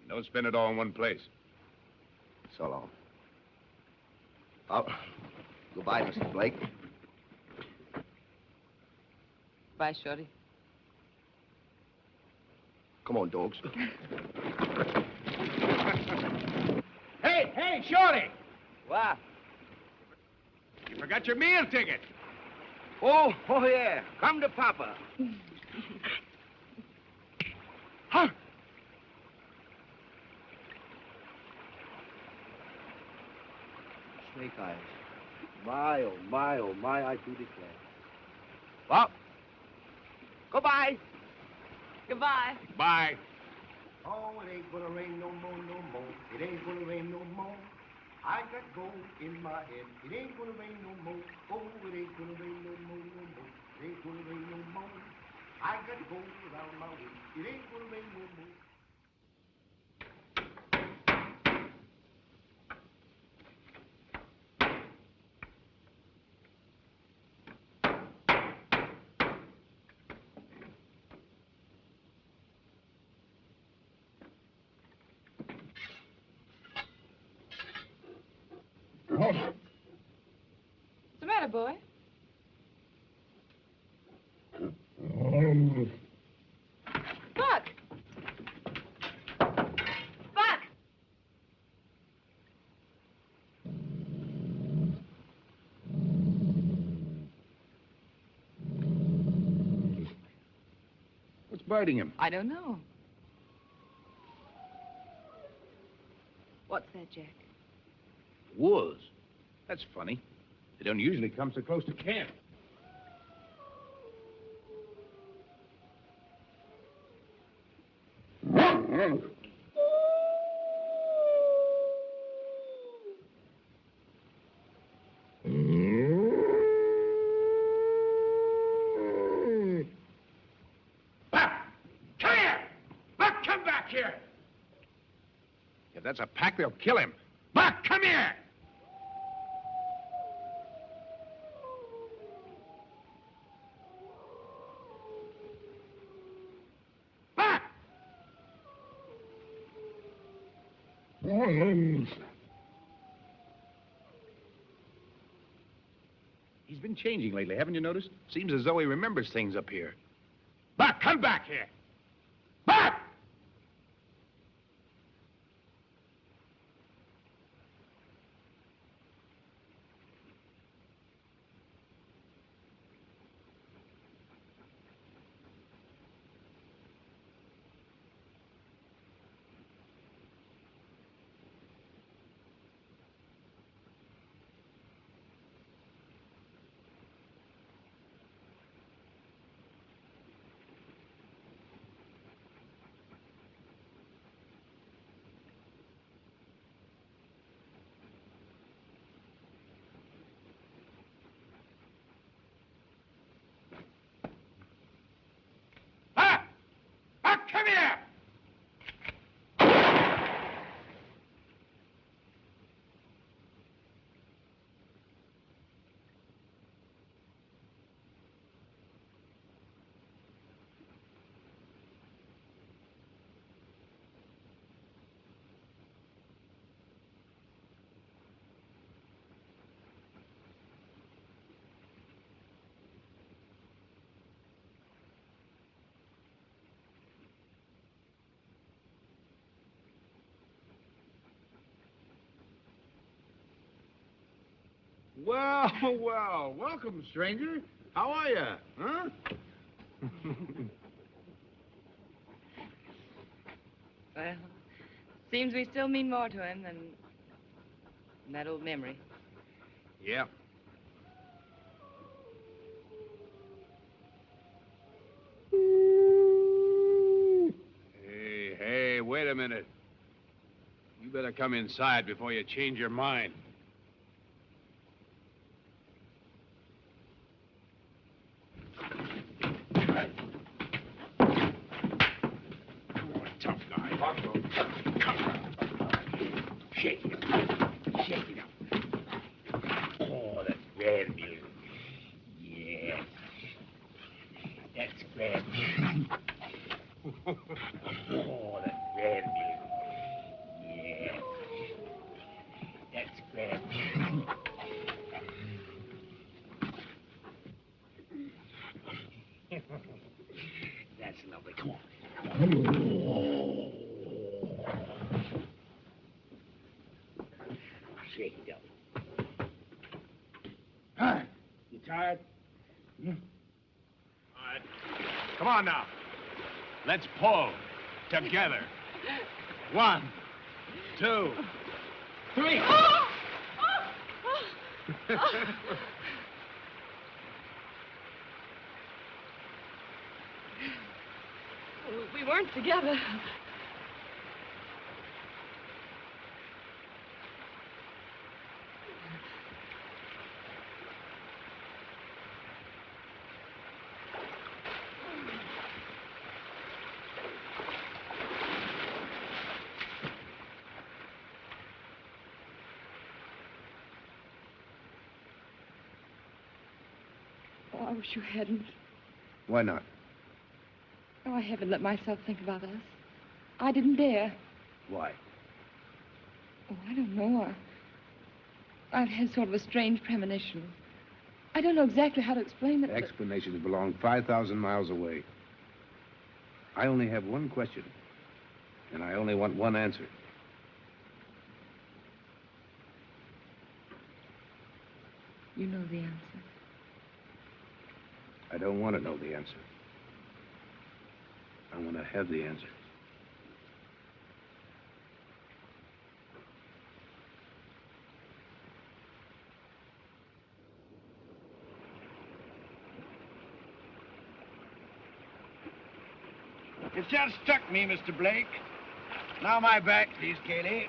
Don't spend it all in one place. So long. Oh, goodbye, Mr. Blake. Bye, Shorty. Come on, dogs. Hey, Shorty! What? You forgot your meal ticket. Oh, yeah. Come to Papa. Huh? Snake eyes. My, oh, my, I do declare. Well, goodbye. Goodbye. Bye. Oh, it ain't gonna rain no more, no more. It ain't gonna rain no more. I got gold in my head. It ain't gonna rain no more. Oh, it ain't gonna rain no more, no more. It ain't gonna rain no more. I got gold around my waist. It ain't gonna rain no more. What's the matter, boy? Buck! biting him? I don't know. What's that, Jack? Wolves. That's funny. They don't usually come so close to camp. If that's a pack, they'll kill him. Buck, come here! Buck! He's been changing lately, haven't you noticed? Seems as though he remembers things up here. Buck, come back here! Buck! Come here! Well, well, welcome, stranger. How are you, huh? Well, seems we still mean more to him than that old memory. Yeah. Hey, wait a minute. You better come inside before you change your mind. Shake it up. Shake it up. Oh, that's grand music. Yes. That's grand music. Oh, that's grand music. Yes. That's grand music. That's lovely. Come on. Shake it up. Huh? You tired? All right. Come on now. Let's pull. Together. 1, 2, 3. We weren't together. Oh, I wish you hadn't. Why not? Oh, I haven't let myself think about us. I didn't dare. Why? Oh, I don't know. I've had sort of a strange premonition. I don't know exactly how to explain it. Explanations belong 5,000 miles away. I only have one question, and I only want one answer. You know the answer. I don't want to know the answer. I want to have the answer. It just struck me, Mr. Blake. Now my back, please, Cayley.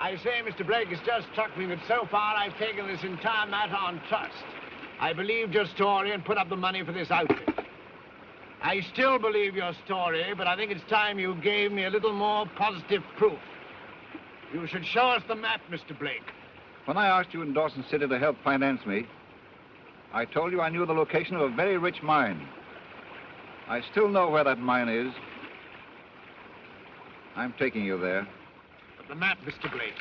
I say, Mr. Blake, it's just struck me that so far I've taken this entire matter on trust. I believed your story and put up the money for this outfit. I still believe your story, but I think it's time you gave me a little more positive proof. You should show us the map, Mr. Blake. When I asked you in Dawson City to help finance me, I told you I knew the location of a very rich mine. I still know where that mine is. I'm taking you there. But the map, Mr. Blake.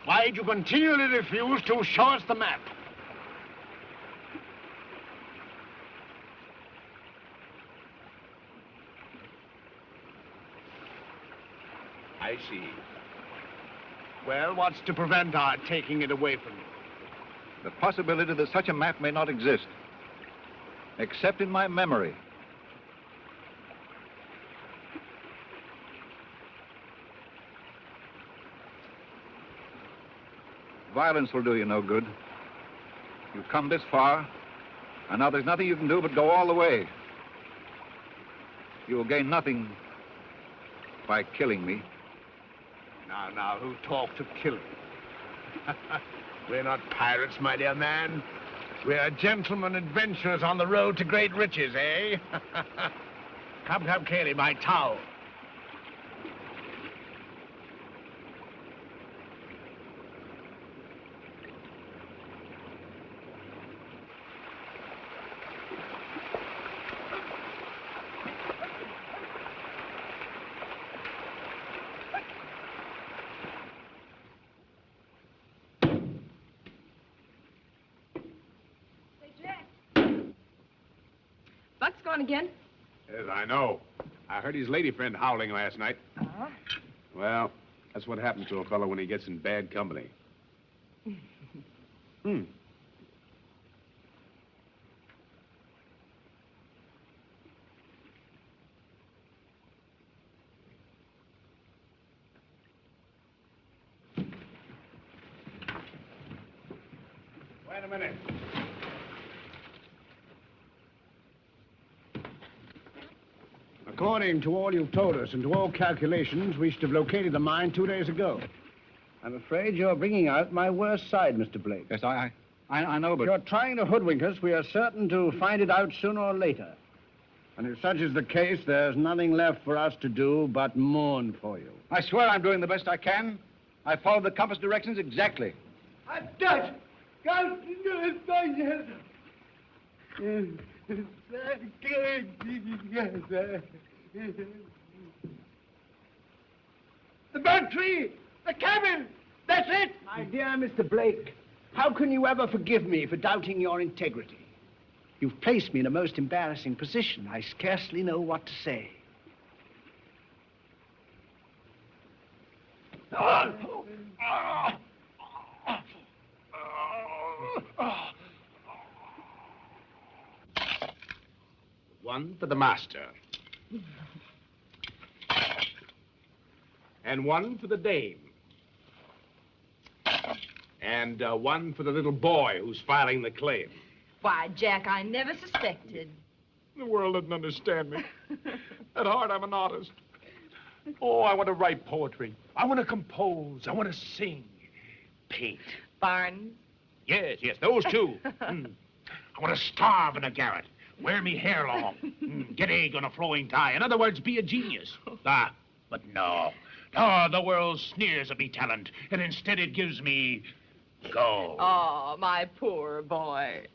Why do you continually refuse to show us the map? I see. Well, what's to prevent our taking it away from you? The possibility that such a map may not exist, except in my memory. Violence will do you no good. You've come this far, and now there's nothing you can do but go all the way. You will gain nothing by killing me. Now, who talked of killing? We're not pirates, my dear man. We're gentlemen adventurers on the road to great riches, eh? Come, Cayley, my towel. Buck's gone again. Yes, I know. I heard his lady friend howling last night. Uh-huh. Well, that's what happens to a fellow when he gets in bad company. Hmm. Wait a minute. According to all you've told us and to all calculations, we should have located the mine 2 days ago. I'm afraid you're bringing out my worst side, Mr. Blake. Yes, I know, but... If you're trying to hoodwink us, we are certain to find it out sooner or later. And if such is the case, there's nothing left for us to do but mourn for you. I swear I'm doing the best I can. I followed the compass directions exactly. The bird tree! The cabin! That's it! My dear Mr. Blake, how can you ever forgive me for doubting your integrity? You've placed me in a most embarrassing position. I scarcely know what to say. One for the master. And one for the dame. And one for the little boy who's filing the claim. Why, Jack, I never suspected. The world doesn't understand me. At heart, I'm an artist. Oh, I want to write poetry. I want to compose. I want to sing. Paint. Barnes? Yes, those two. I want to starve in a garret. Wear me hair long. Get egg on a flowing tie. In other words, be a genius. But no. No, the world sneers at me talent, and instead it gives me gold. Oh, my poor boy.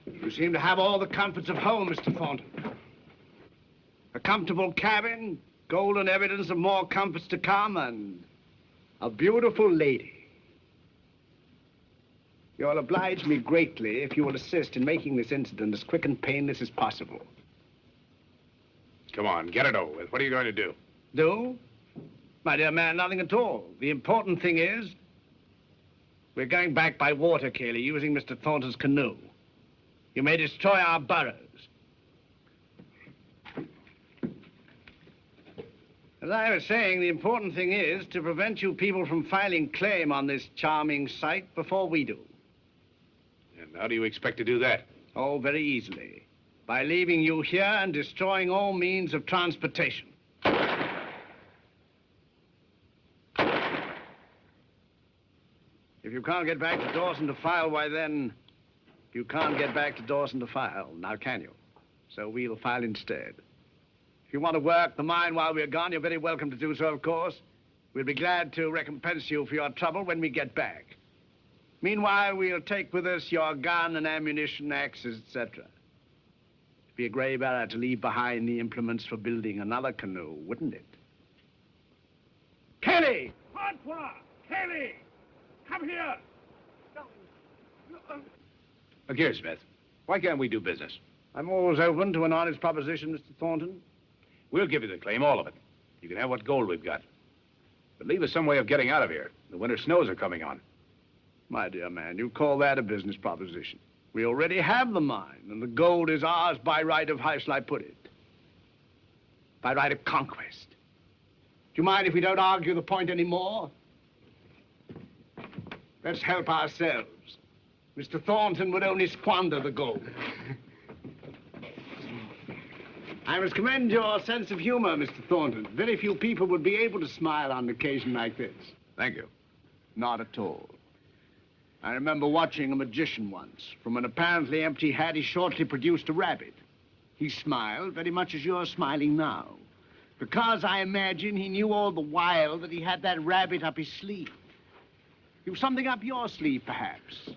You seem to have all the comforts of home, Mr. Thornton. A comfortable cabin, golden evidence of more comforts to come, and a beautiful lady. You'll oblige me greatly if you will assist in making this incident as quick and painless as possible. Come on, get it over with. What are you going to do? Do? My dear man, nothing at all. The important thing is, we're going back by water, Cayley, using Mr. Thornton's canoe. You may destroy our burrows. As I was saying, the important thing is to prevent you people from filing claim on this charming site before we do. And how do you expect to do that? Oh, very easily. By leaving you here and destroying all means of transportation. If you can't get back to Dawson to file, why then, you can't get back to Dawson to file, now can you? So we'll file instead. If you want to work the mine while we're gone, you're very welcome to do so, of course. We'll be glad to recompense you for your trouble when we get back. Meanwhile, we'll take with us your gun and ammunition, axes, etc. It'd be a grave error to leave behind the implements for building another canoe, wouldn't it? Kelly! Francois! Kelly! Come here! Look here, Smith. Why can't we do business? I'm always open to an honest proposition, Mr. Thornton. We'll give you the claim, all of it. You can have what gold we've got. But leave us some way of getting out of here. The winter snows are coming on. My dear man, you call that a business proposition. We already have the mine, and the gold is ours by right of, how shall I put it? By right of conquest. Do you mind if we don't argue the point anymore? Let's help ourselves. Mr. Thornton would only squander the gold. I must commend your sense of humor, Mr. Thornton. Very few people would be able to smile on an occasion like this. Thank you. Not at all. I remember watching a magician once. From an apparently empty hat, he shortly produced a rabbit. He smiled very much as you're smiling now. Because I imagine he knew all the while that he had that rabbit up his sleeve. You've something up your sleeve, perhaps.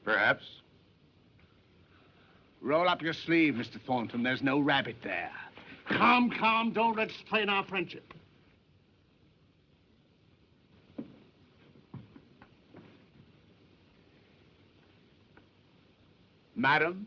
Perhaps. Roll up your sleeve, Mr. Thornton. There's no rabbit there. Calm, calm. Don't let's strain our friendship. Madam?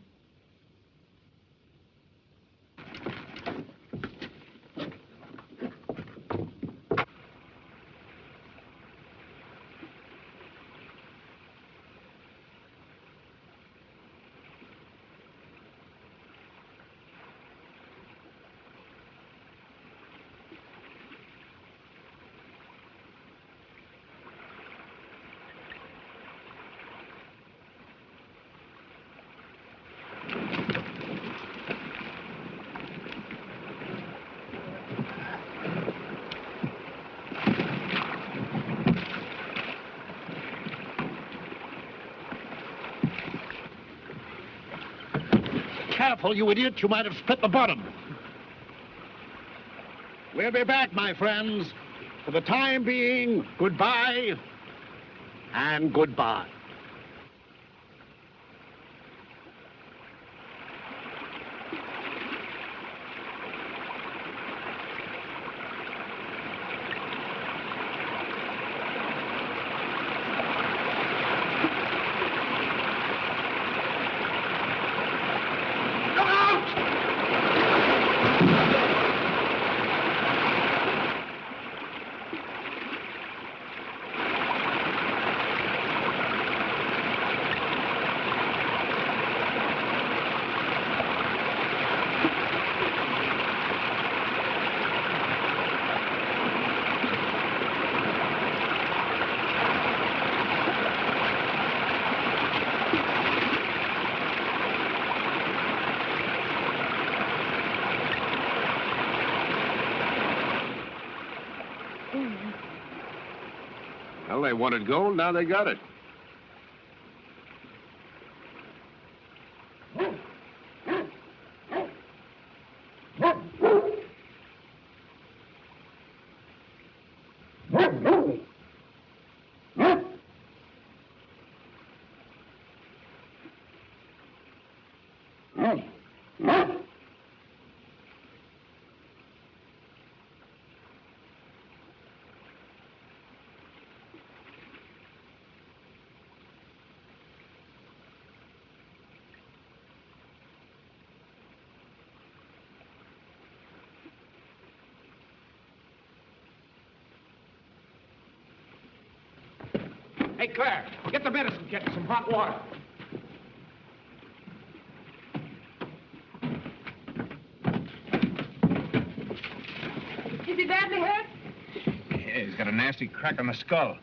Careful, you idiot. You might have split the bottom. We'll be back, my friends. For the time being, goodbye and goodbye. Well, they wanted gold, now they got it. Hey, Claire, get the medicine kit and some hot water. Is he badly hurt? Yeah, he's got a nasty crack on the skull.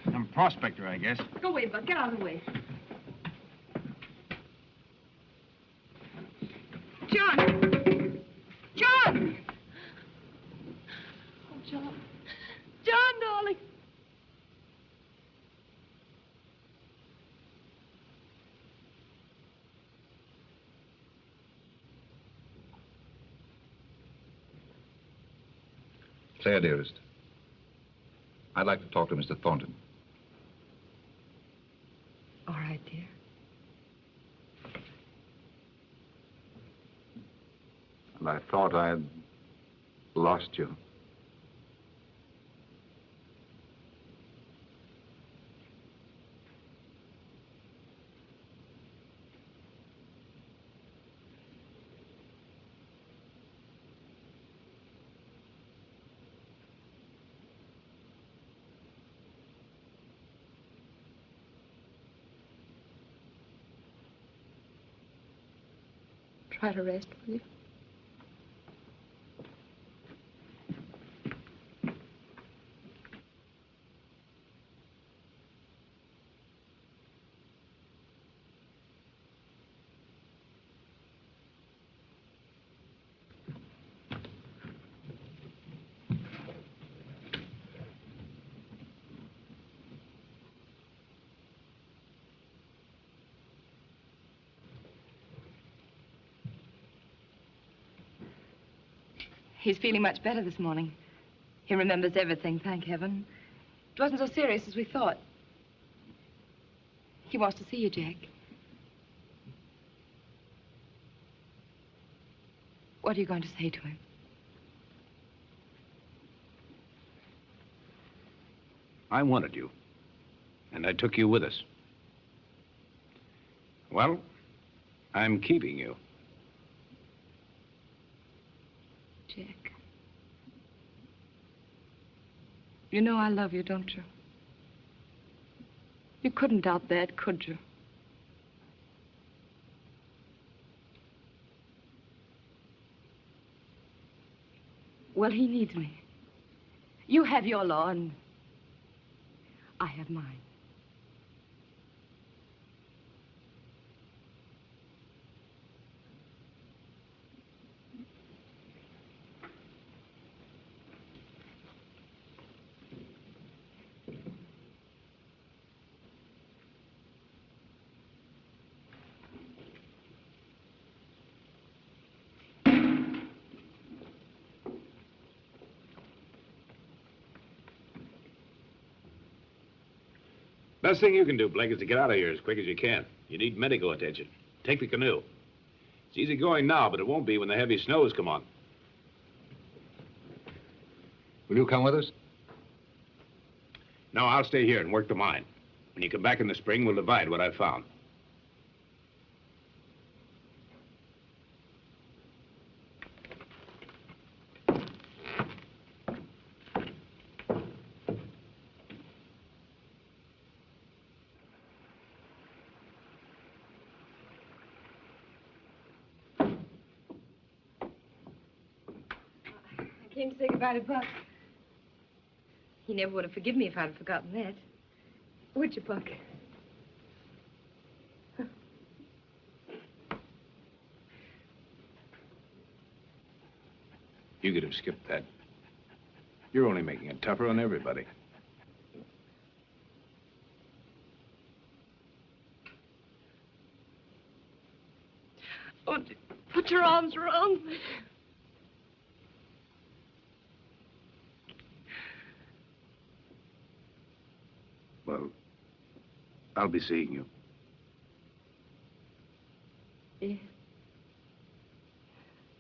Some prospector, I guess. Go away, Buck. Get out of the way. John! John! Oh, John. John, darling. Claire, dearest, I'd like to talk to Mr. Thornton. All right, dear. And I thought I had lost you. Try to rest, will you? He's feeling much better this morning. He remembers everything, thank heaven. It wasn't so serious as we thought. He wants to see you, Jack. What are you going to say to him? I wanted you, and I took you with us. Well, I'm keeping you. Jack. You know I love you, don't you? You couldn't doubt that, could you? Well, he needs me. You have your law, and I have mine. Best thing you can do, Blake, is to get out of here as quick as you can. You need medical attention. Take the canoe. It's easy going now, but it won't be when the heavy snows come on. Will you come with us? No, I'll stay here and work the mine. When you come back in the spring, we'll divide what I've found. I came to say goodbye to Buck. He never would have forgiven me if I'd forgotten that. Would you, Buck? You could have skipped that. You're only making it tougher on everybody. Oh, put your arms around me. Well, I'll be seeing you. Yes.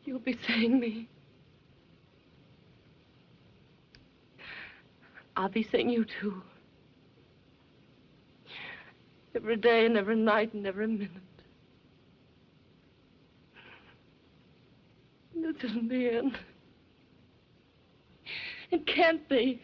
You'll be seeing me. I'll be seeing you, too. Every day and every night and every minute. This isn't the end. It can't be.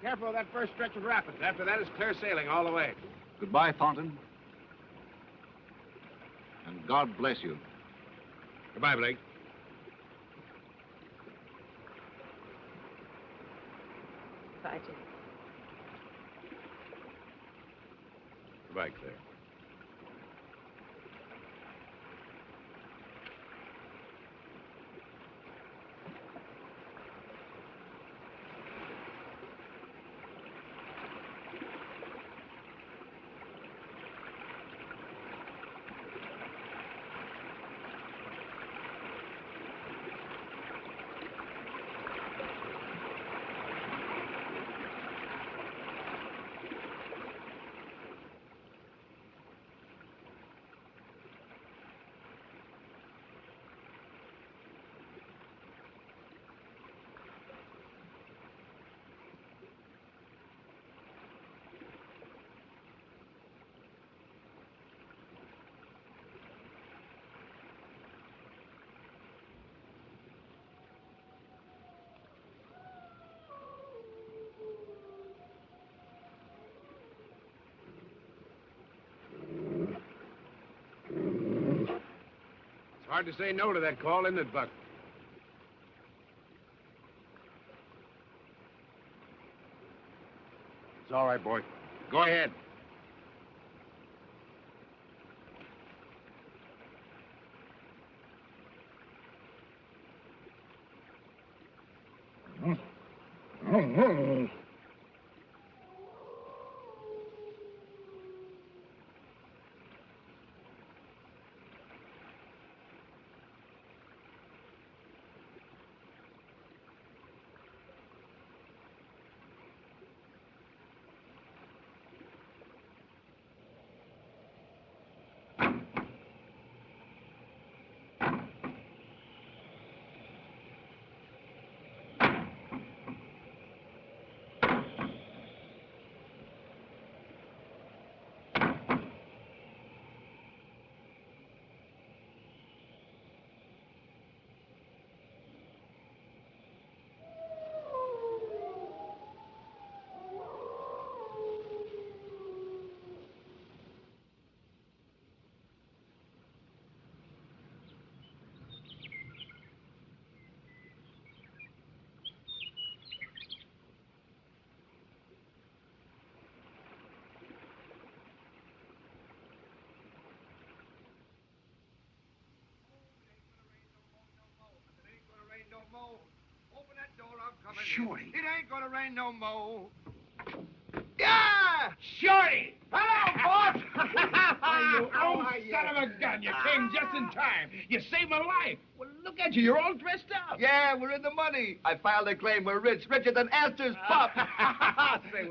careful of that first stretch of rapids. After that, it's clear sailing all the way. Goodbye, Thornton. And God bless you. Goodbye, Blake. Bye, Jim. Goodbye, Claire. It's hard to say no to that call, isn't it, Buck? It's all right, boy. Go ahead. Open that door, I'm coming. Shorty. It ain't gonna rain no more. Yeah! Shorty! Hello, boss! You old son of a gun. You came just in time. You saved my life. Well, look at you. You're all dressed up. Yeah, we're in the money. I filed a claim. We're rich, richer than Astor's pup.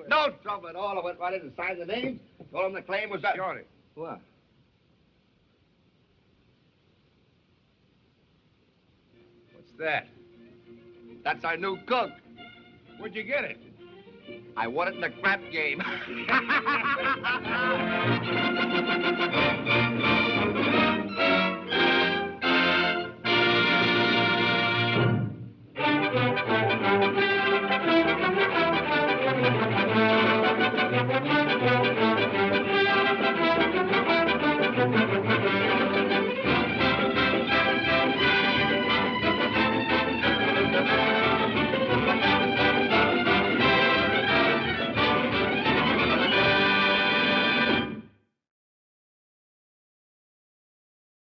No trouble at all. I went right in and signed the name. Told him the claim was that. Shorty. What? What's that? That's our new cook. Where'd you get it? I won it in the crap game.